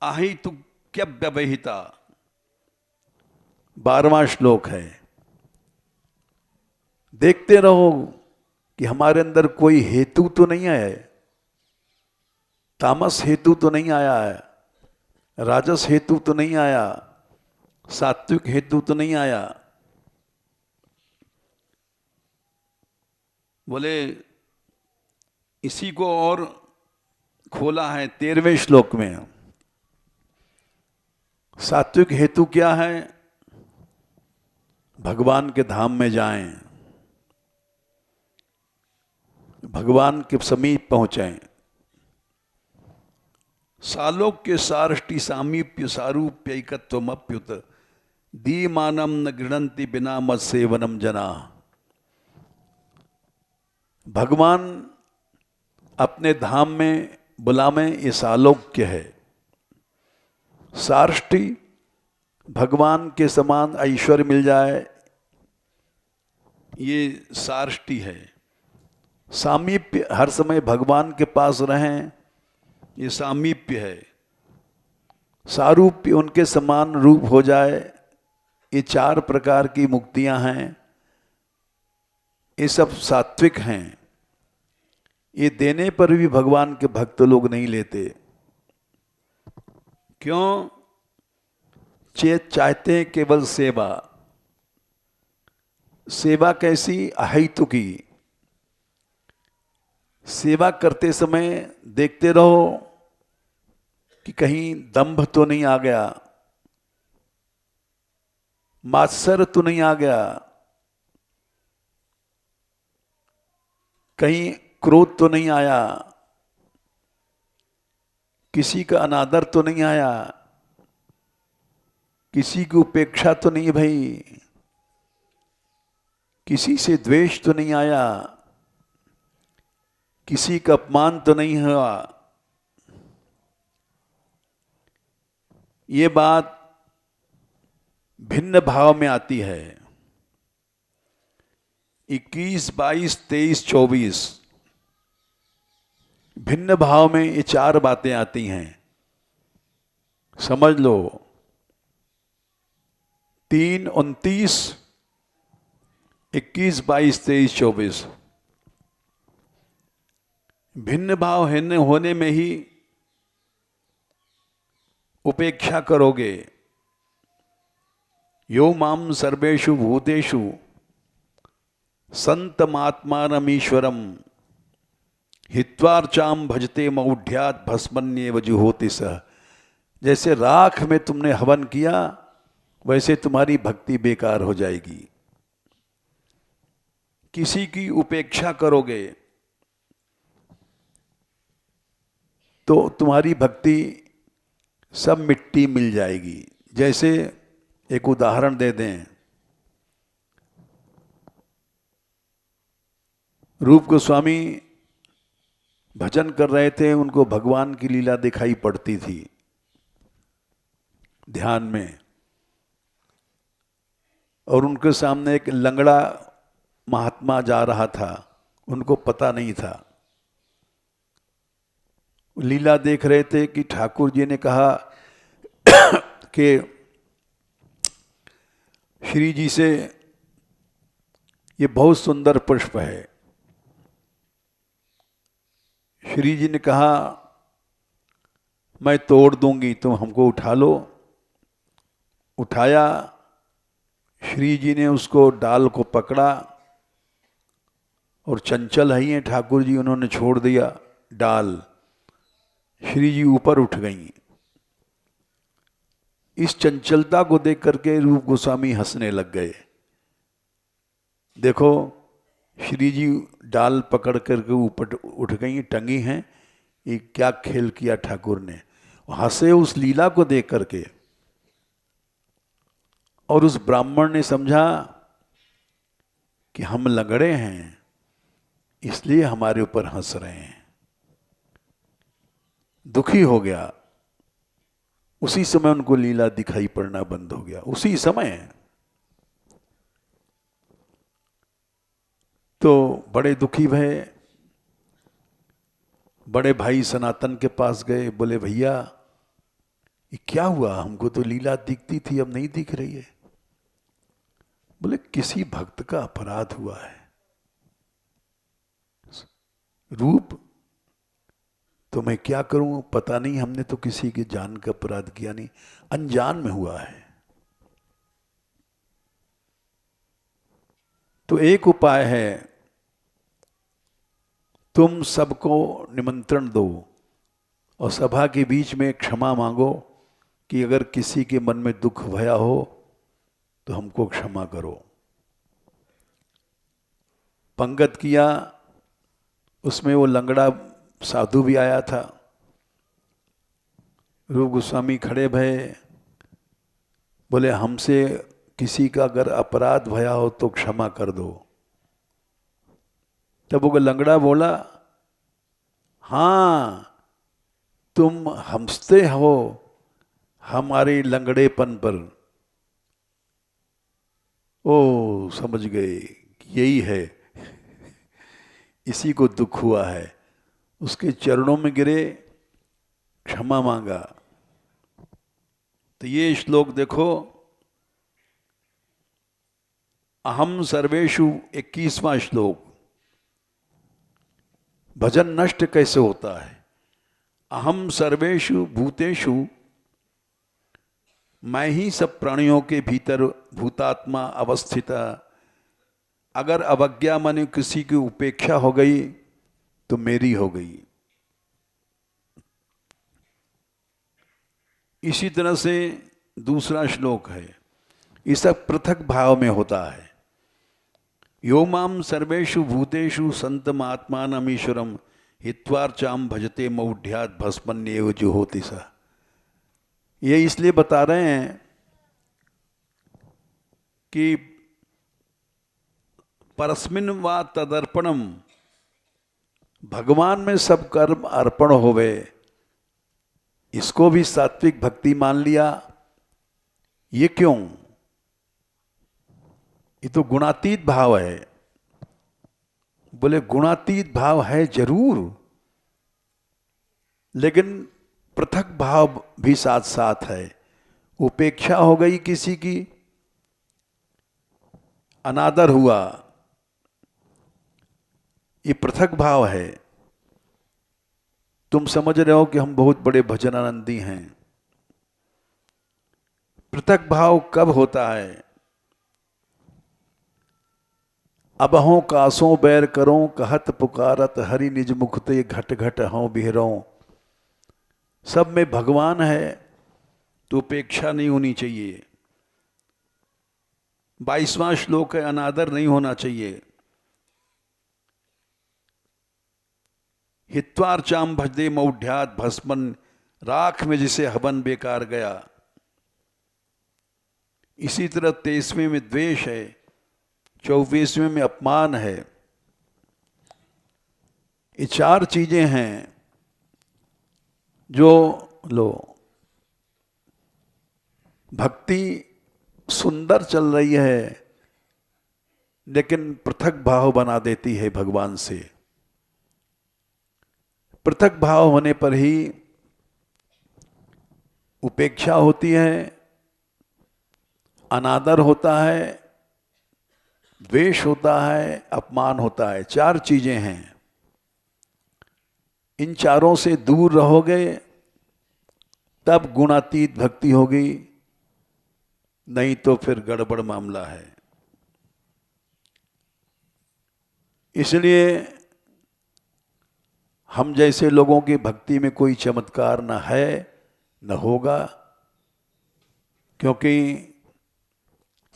अहेतु क्या व्यवहिता 12वां श्लोक है। देखते रहो कि हमारे अंदर कोई हेतु तो नहीं आया है। तामस हेतु तो नहीं आया है, राजस हेतु तो नहीं आया, सात्विक हेतु तो नहीं आया। बोले इसी को और खोला है 13वें श्लोक में। सात्विक हेतु क्या है? भगवान के धाम में जाएं, भगवान के समीप पहुंचें। सालोक्य सारष्टि सामीप्य सारूप्यैकत्वमप्युत दीमानम न गृणंति बिना मत सेवनम जना। भगवान अपने धाम में बुलावें, ये सालोक्य है। सारष्टि भगवान के समान ऐश्वर्य मिल जाए, ये सार्ष्टी है। सामीप्य, हर समय भगवान के पास रहें, ये सामीप्य है। सारूप्य, उनके समान रूप हो जाए, ये 4 प्रकार की मुक्तियां हैं। ये सब सात्विक हैं। ये देने पर भी भगवान के भक्त लोग नहीं लेते। क्यों? चाहते हैं केवल सेवा। सेवा कैसी? अहितु की। सेवा करते समय देखते रहो कि कहीं दंभ तो नहीं आ गया, मात्सर्य तो नहीं आ गया, कहीं क्रोध तो नहीं आया, किसी का अनादर तो नहीं आया, किसी की उपेक्षा तो नहीं भई, किसी से द्वेष तो नहीं आया, किसी का अपमान तो नहीं हुआ। ये बात भिन्न भाव में आती है। 21, 22, 23, 24 भिन्न भाव में ये 4 बातें आती हैं। समझ लो। 3, 29, 21, 22, 23, 24 भिन्न भाव होने में ही उपेक्षा करोगे। यो माम सर्वेषु भूतेषु संतमात्मानमीश्वरम हित्वार्चाम भजते मौढ़्यात भस्मन्येव जुहोति सः। जैसे राख में तुमने हवन किया, वैसे तुम्हारी भक्ति बेकार हो जाएगी। किसी की उपेक्षा करोगे तो तुम्हारी भक्ति सब मिट्टी मिल जाएगी। जैसे एक उदाहरण दे दें, रूप गोस्वामी भजन कर रहे थे, उनको भगवान की लीला दिखाई पड़ती थी ध्यान में, और उनके सामने एक लंगड़ा महात्मा जा रहा था, उनको पता नहीं था। लीला देख रहे थे कि ठाकुर जी ने कहा कि श्री जी से ये बहुत सुंदर पुष्प है। श्री जी ने कहा मैं तोड़ दूंगी, तुम हमको उठा लो। उठाया, श्री जी ने उसको डाल को पकड़ा, और चंचल है ये ठाकुर जी, उन्होंने छोड़ दिया डाल। श्री जी ऊपर उठ गई। इस चंचलता को देख करके रूप गोस्वामी हंसने लग गए। देखो, श्री जी डाल पकड़ करके ऊपर उठ गई, टंगी हैं, ये क्या खेल किया ठाकुर ने। हंसे उस लीला को देख करके। और उस ब्राह्मण ने समझा कि हम लंगड़े हैं, इसलिए हमारे ऊपर हंस रहे हैं। दुखी हो गया। उसी समय उनको लीला दिखाई पड़ना बंद हो गया, उसी समय। तो बड़े दुखी भये, बड़े भाई सनातन के पास गए, बोले भैया ये क्या हुआ, हमको तो लीला दिखती थी, अब नहीं दिख रही है। बोले किसी भक्त का अपराध हुआ है। रूप तो मैं क्या करूं, पता नहीं, हमने तो किसी के जान का अपराध किया नहीं, अनजान में हुआ है। तो एक उपाय है, तुम सबको निमंत्रण दो और सभा के बीच में क्षमा मांगो कि अगर किसी के मन में दुख भया हो तो हमको क्षमा करो। पंगत किया, उसमें वो लंगड़ा साधु भी आया था। रूप गोस्वामी खड़े भये, बोले हमसे किसी का अगर अपराध भया हो तो क्षमा कर दो। तब वो लंगड़ा बोला, हाँ तुम हंसते हो हमारे लंगड़ेपन पर, ओ समझ गए कि यही है, इसी को दुख हुआ है, उसके चरणों में गिरे, क्षमा मांगा। तो ये श्लोक देखो, अहम सर्वेषु 21वां श्लोक। भजन नष्ट कैसे होता है? अहम सर्वेषु भूतेषु, मैं ही सब प्राणियों के भीतर भूतात्मा अवस्थित। अगर अवज्ञा माने किसी की उपेक्षा हो गई तो मेरी हो गई। इसी तरह से दूसरा श्लोक है, ये सब पृथक भाव में होता है। यो माम सर्वेषु भूतेषु संतमात्मानमीश्वरम हित्वार्चाम भजते मौढ़्यात भस्मन्येव जुहोति सा। ये इसलिए बता रहे हैं कि परस्मिन वा तदर्पणम, भगवान में सब कर्म अर्पण होवे, इसको भी सात्विक भक्ति मान लिया। ये क्यों? ये तो गुणातीत भाव है। बोले गुणातीत भाव है जरूर, लेकिन पृथक भाव भी साथ साथ है। उपेक्षा हो गई किसी की, अनादर हुआ, ये पृथक भाव है। तुम समझ रहे हो कि हम बहुत बड़े भजन आनंदी हैं। पृथक भाव कब होता है? अबहों कासों बैर करो, कहत पुकारत हरि निज मुखते घट घट हों बिहरो। सब में भगवान है तो उपेक्षा नहीं होनी चाहिए। 22वां श्लोक है, अनादर नहीं होना चाहिए। हित्वार्चाम भजदे मौढ़्यात भस्मन, राख में जिसे हवन बेकार गया। इसी तरह 23वें में द्वेष है, 24वें में अपमान है। ये चार चीजें हैं जो लो, भक्ति सुंदर चल रही है लेकिन पृथक भाव बना देती है भगवान से। पृथक भाव होने पर ही उपेक्षा होती है, अनादर होता है, द्वेष होता है, अपमान होता है। चार चीजें हैं। इन चारों से दूर रहोगे तब गुणातीत भक्ति होगी, नहीं तो फिर गड़बड़ मामला है। इसलिए हम जैसे लोगों की भक्ति में कोई चमत्कार न है न होगा, क्योंकि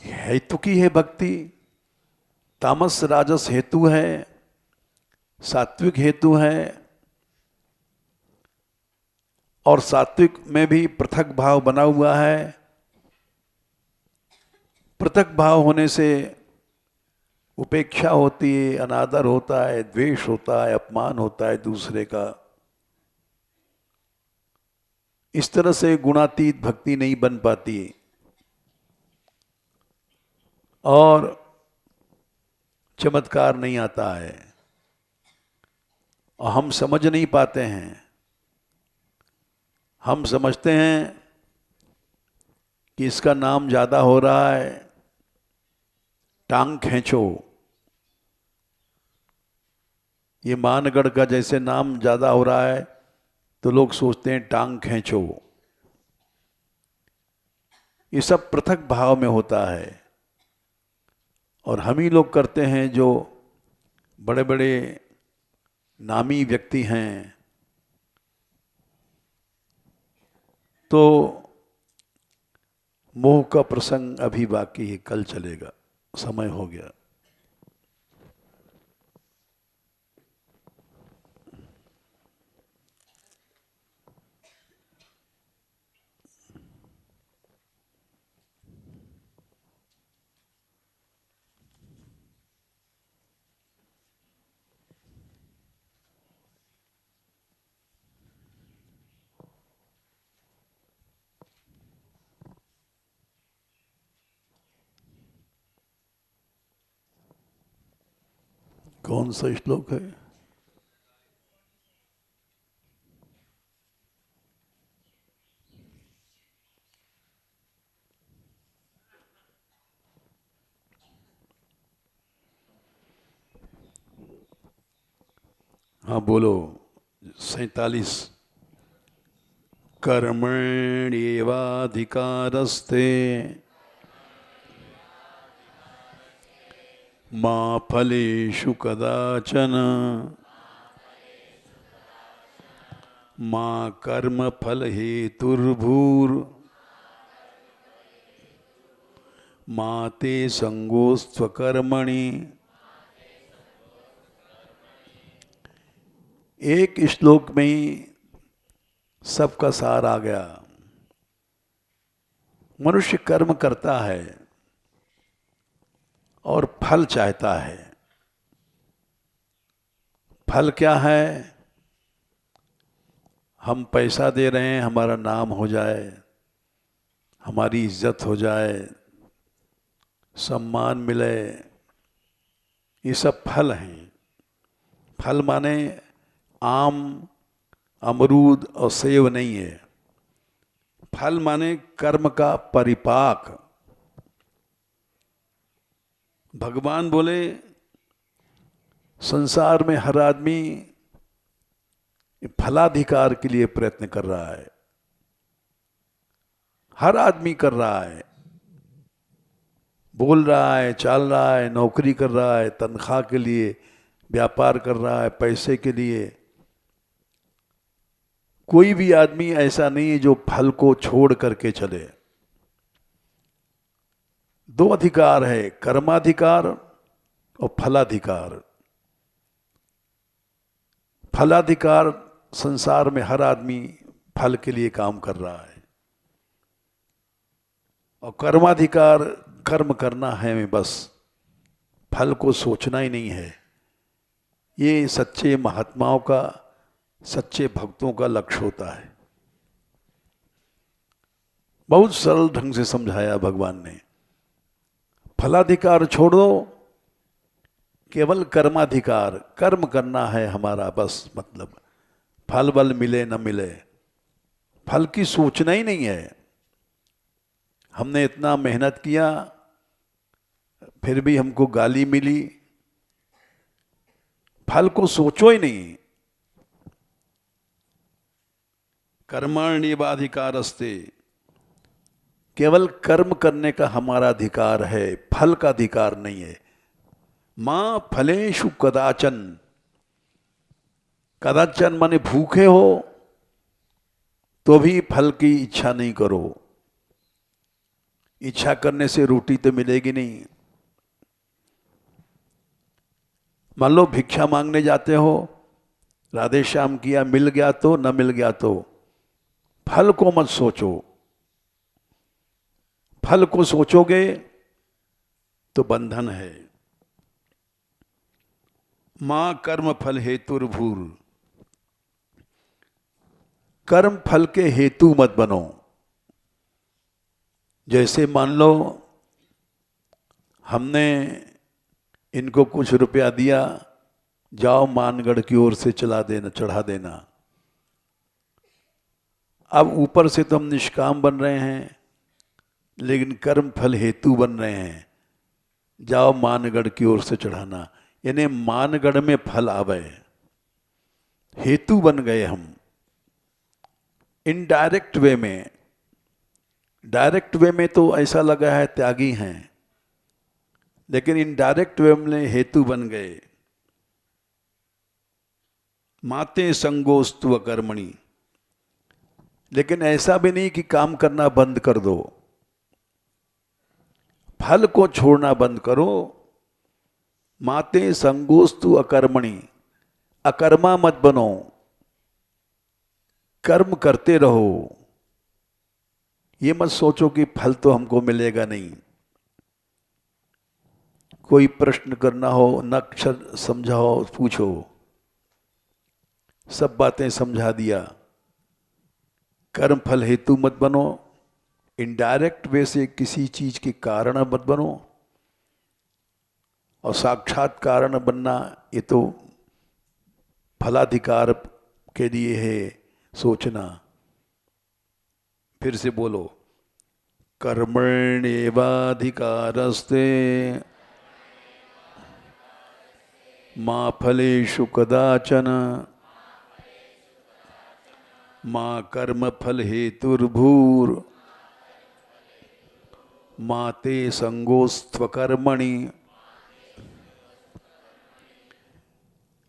हेतु की है भक्ति। तामस राजस हेतु है, सात्विक हेतु है, और सात्विक में भी पृथक भाव बना हुआ है। पृथक भाव होने से उपेक्षा होती है, अनादर होता है, द्वेष होता है, अपमान होता है दूसरे का। इस तरह से गुणातीत भक्ति नहीं बन पाती और चमत्कार नहीं आता है, और हम समझ नहीं पाते हैं। हम समझते हैं कि इसका नाम ज्यादा हो रहा है, टांग खींचो। ये मानगढ़ का जैसे नाम ज्यादा हो रहा है तो लोग सोचते हैं टांग खींचो। ये सब पृथक भाव में होता है, और हम ही लोग करते हैं जो बड़े बड़े नामी व्यक्ति हैं। तो मोह का प्रसंग अभी बाकी है, कल चलेगा, समय हो गया। कौन सा श्लोक है? हाँ बोलो। 47। कर्मण्येवाधिकारस्ते मा फलेषु कदाचन मा कर्मफल हेतुर्भूर् मा ते संगोस्त्वकर्मणि। एक श्लोक में ही सबका सार आ गया। मनुष्य कर्म करता है और फल चाहता है। फल क्या है? हम पैसा दे रहे हैं, हमारा नाम हो जाए, हमारी इज्जत हो जाए, सम्मान मिले, ये सब फल हैं। फल माने आम, अमरूद और सेब नहीं है। फल माने कर्म का परिपाक। भगवान बोले संसार में हर आदमी फलाधिकार के लिए प्रयत्न कर रहा है। हर आदमी कर रहा है, बोल रहा है, चाल रहा है, नौकरी कर रहा है, तनख्वाह के लिए व्यापार कर रहा है, पैसे के लिए। कोई भी आदमी ऐसा नहीं है जो फल को छोड़ करके चले। दो अधिकार है, कर्माधिकार और फलाधिकार। फलाधिकार संसार में हर आदमी फल के लिए काम कर रहा है, और कर्माधिकार कर्म करना है में बस, फल को सोचना ही नहीं है। ये सच्चे महात्माओं का, सच्चे भक्तों का लक्ष्य होता है। बहुत सरल ढंग से समझाया भगवान ने। फलाधिकार छोड़ दो, केवल कर्माधिकार, कर्म करना है हमारा बस। मतलब फल बल मिले न मिले, फल की सोचना ही नहीं है। हमने इतना मेहनत किया, फिर भी हमको गाली मिली, फल को सोचो ही नहीं। कर्मण्येवाधिकारस्ते, केवल कर्म करने का हमारा अधिकार है, फल का अधिकार नहीं है। मां फलेषु कदाचन, कदाचन माने भूखे हो तो भी फल की इच्छा नहीं करो। इच्छा करने से रोटी तो मिलेगी नहीं। मान लो भिक्षा मांगने जाते हो, राधे श्याम किया, मिल गया तो, न मिल गया तो, फल को मत सोचो। फल को सोचोगे तो बंधन है। मां कर्म फल हेतुर्भूर, कर्म फल के हेतु मत बनो। जैसे मान लो हमने इनको कुछ रुपया दिया, जाओ मानगढ़ की ओर से चला देना, चढ़ा देना। अब ऊपर से तो हम निष्काम बन रहे हैं, लेकिन कर्म फल हेतु बन रहे हैं। जाओ मानगढ़ की ओर से चढ़ाना, यानी मानगढ़ में फल आवे, हेतु बन गए हम। इनडायरेक्ट वे में, डायरेक्ट वे में तो ऐसा लगा है त्यागी हैं, लेकिन इनडायरेक्ट वे में हेतु बन गए। माते संगोस्तु कर्मणि, लेकिन ऐसा भी नहीं कि काम करना बंद कर दो, फल को छोड़ना बंद करो। माते संगोस्तु अकर्मणि, अकर्मा मत बनो, कर्म करते रहो। ये मत सोचो कि फल तो हमको मिलेगा नहीं। कोई प्रश्न करना हो, न अक्षर समझा हो, पूछो। सब बातें समझा दिया। कर्म फल हेतु मत बनो, इनडायरेक्ट वे से किसी चीज के कारण मत बनो, और साक्षात कारण बनना ये तो फलाधिकार के लिए है सोचना। फिर से बोलो, कर्मण्येवाधिकारस्ते मा फलेषु कदाचन मा कर्मफल हेतुर्भूर् मा ते संगोस्त्वकर्मणि।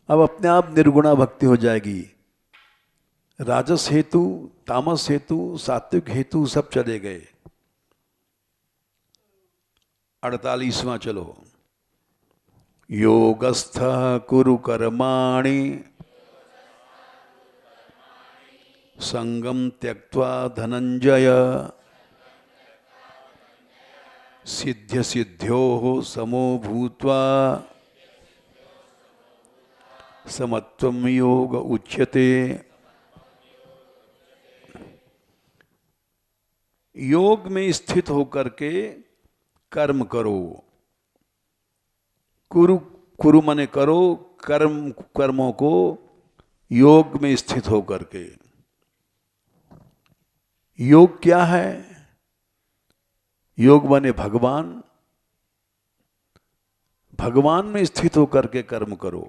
अब अपने आप निर्गुणा भक्ति हो जाएगी। राजस हेतु, तामस हेतु, सात्विक हेतु सब चले गए। 48वां चलो, योगस्थ कुरु कर्माणि संगम त्यक्त्वा धनंजय सिद्ध्य सिद्ध्योः समो भूत्वा समत्वं योग उच्यते। योग में स्थित होकर के कर्म करो। कुरु, कुरु मने करो, कर्म, कर्मों को योग में स्थित होकर के। योग क्या है? योग माने भगवान। भगवान में स्थित होकर के कर्म करो।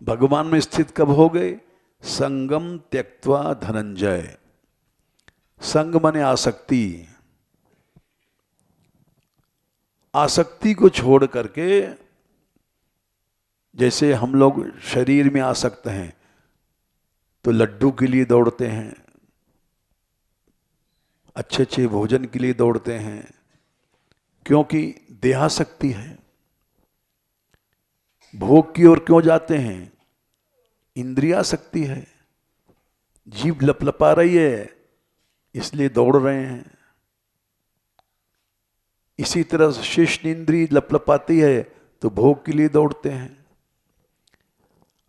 भगवान में स्थित कब हो गए? संगम त्यक्त्वा धनंजय। संग माने आसक्ति। आसक्ति को छोड़ करके, जैसे हम लोग शरीर में आसक्त हैं तो लड्डू के लिए दौड़ते हैं, अच्छे अच्छे भोजन के लिए दौड़ते हैं, क्योंकि देहासक्ति है। भोग की ओर क्यों जाते हैं? इंद्रियासक्ति है। जीभ लपलपा रही है इसलिए दौड़ रहे हैं। इसी तरह शिष्ट इंद्री लपलपाती है तो भोग के लिए दौड़ते हैं।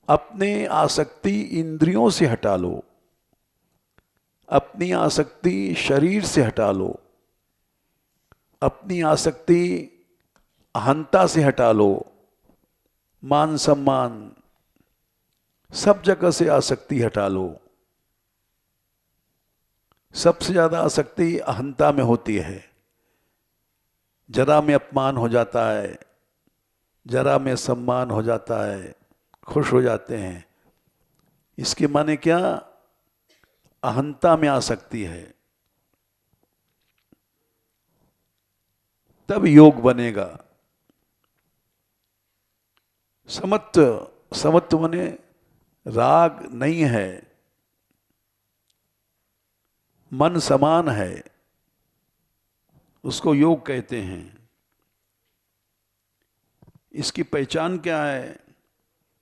अपने आसक्ति इंद्रियों से हटा लो, अपनी आसक्ति शरीर से हटा लो, अपनी आसक्ति अहंता से हटा लो। मान सम्मान सब जगह से आसक्ति हटा लो। सबसे ज्यादा आसक्ति अहंता में होती है। जरा में अपमान हो जाता है, जरा में सम्मान हो जाता है, खुश हो जाते हैं। इसके माने क्या? अहंता में आसक्ति है। तब योग बनेगा। समत्व, समत्व माने राग नहीं है, मन समान है, उसको योग कहते हैं। इसकी पहचान क्या है?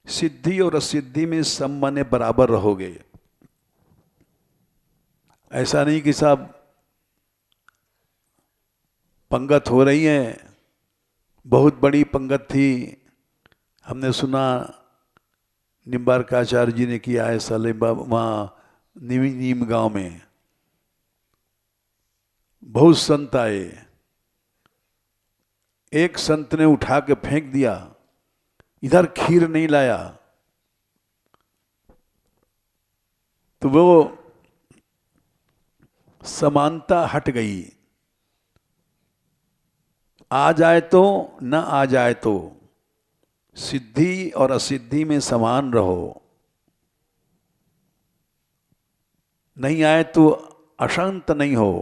सिद्धि और असिद्धि में सम माने बराबर रहोगे। ऐसा नहीं कि साहब पंगत हो रही है, बहुत बड़ी पंगत थी, हमने सुना निम्बारकाचार्य जी ने किया है साले वहाँ नीम गांव में। बहुत संत आए, एक संत ने उठा के फेंक दिया, इधर खीर नहीं लाया, तो वो समानता हट गई। आ जाए तो न आ जाए तो, सिद्धि और असिद्धि में समान रहो। नहीं आए तो अशांत नहीं हो,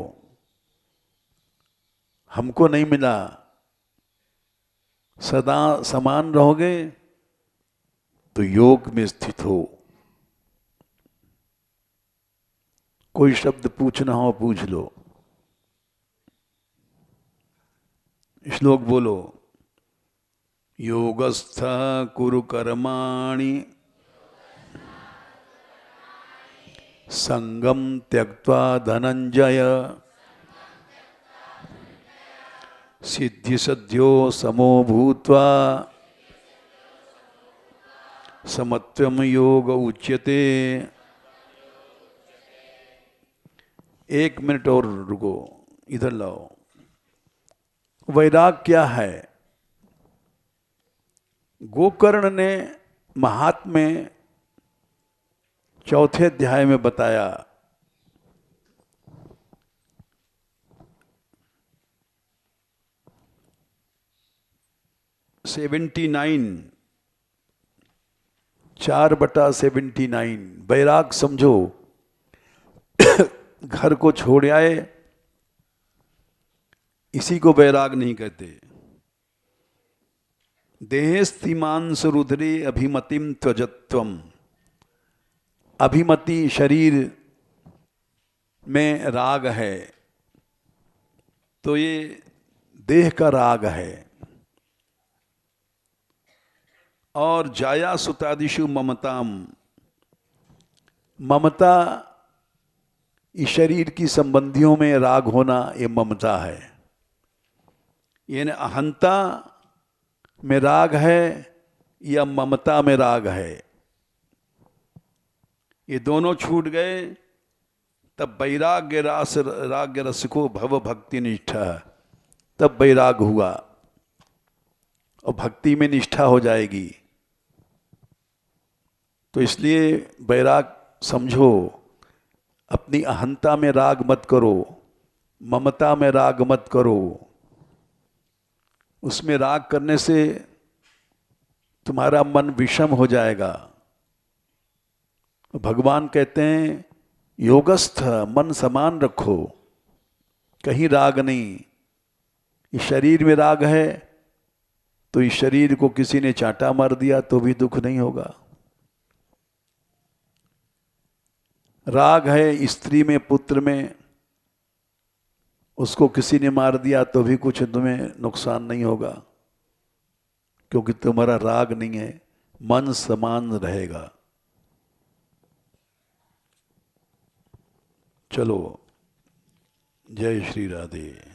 हमको नहीं मिला, सदा समान रहोगे तो योग में स्थित हो। कोई शब्द पूछना हो पूछ लो। श्लोक बोलो, योगस्थ कुरु कर्माणि संगम त्यक्त्वा धनंजय सिद्धि सद्यो समो भूत्वा समत्वम योग उच्यते। 1 मिनट और रुको, इधर लाओ। वैराग क्या है? गोकर्ण ने महात्म्य चौथे अध्याय में बताया। (79) 4/79 वैराग समझो। घर को छोड़ आए, इसी को वैराग नहीं कहते। देहस्तिमांस रुद्रे अभिमतिम त्वजत्वम। अभिमति शरीर में राग है, तो ये देह का राग है। और जाया सुतादिशु ममताम, ममता इस शरीर की संबंधियों में राग होना, ये ममता है। यानी अहंता में राग है या ममता में राग है, ये दोनों छूट गए तब वैराग्य रास राग रसिको भव भक्ति निष्ठा, तब वैराग हुआ और भक्ति में निष्ठा हो जाएगी। तो इसलिए वैराग समझो, अपनी अहंता में राग मत करो, ममता में राग मत करो। उसमें राग करने से तुम्हारा मन विषम हो जाएगा। भगवान कहते हैं योगस्थ मन समान रखो, कहीं राग नहीं। इस शरीर में राग है तो इस शरीर को किसी ने चांटा मार दिया तो भी दुख नहीं होगा। राग है स्त्री में, पुत्र में, उसको किसी ने मार दिया तो भी कुछ तुम्हें नुकसान नहीं होगा, क्योंकि तुम्हारा राग नहीं है, मन समान रहेगा। चलो, जय श्री राधे।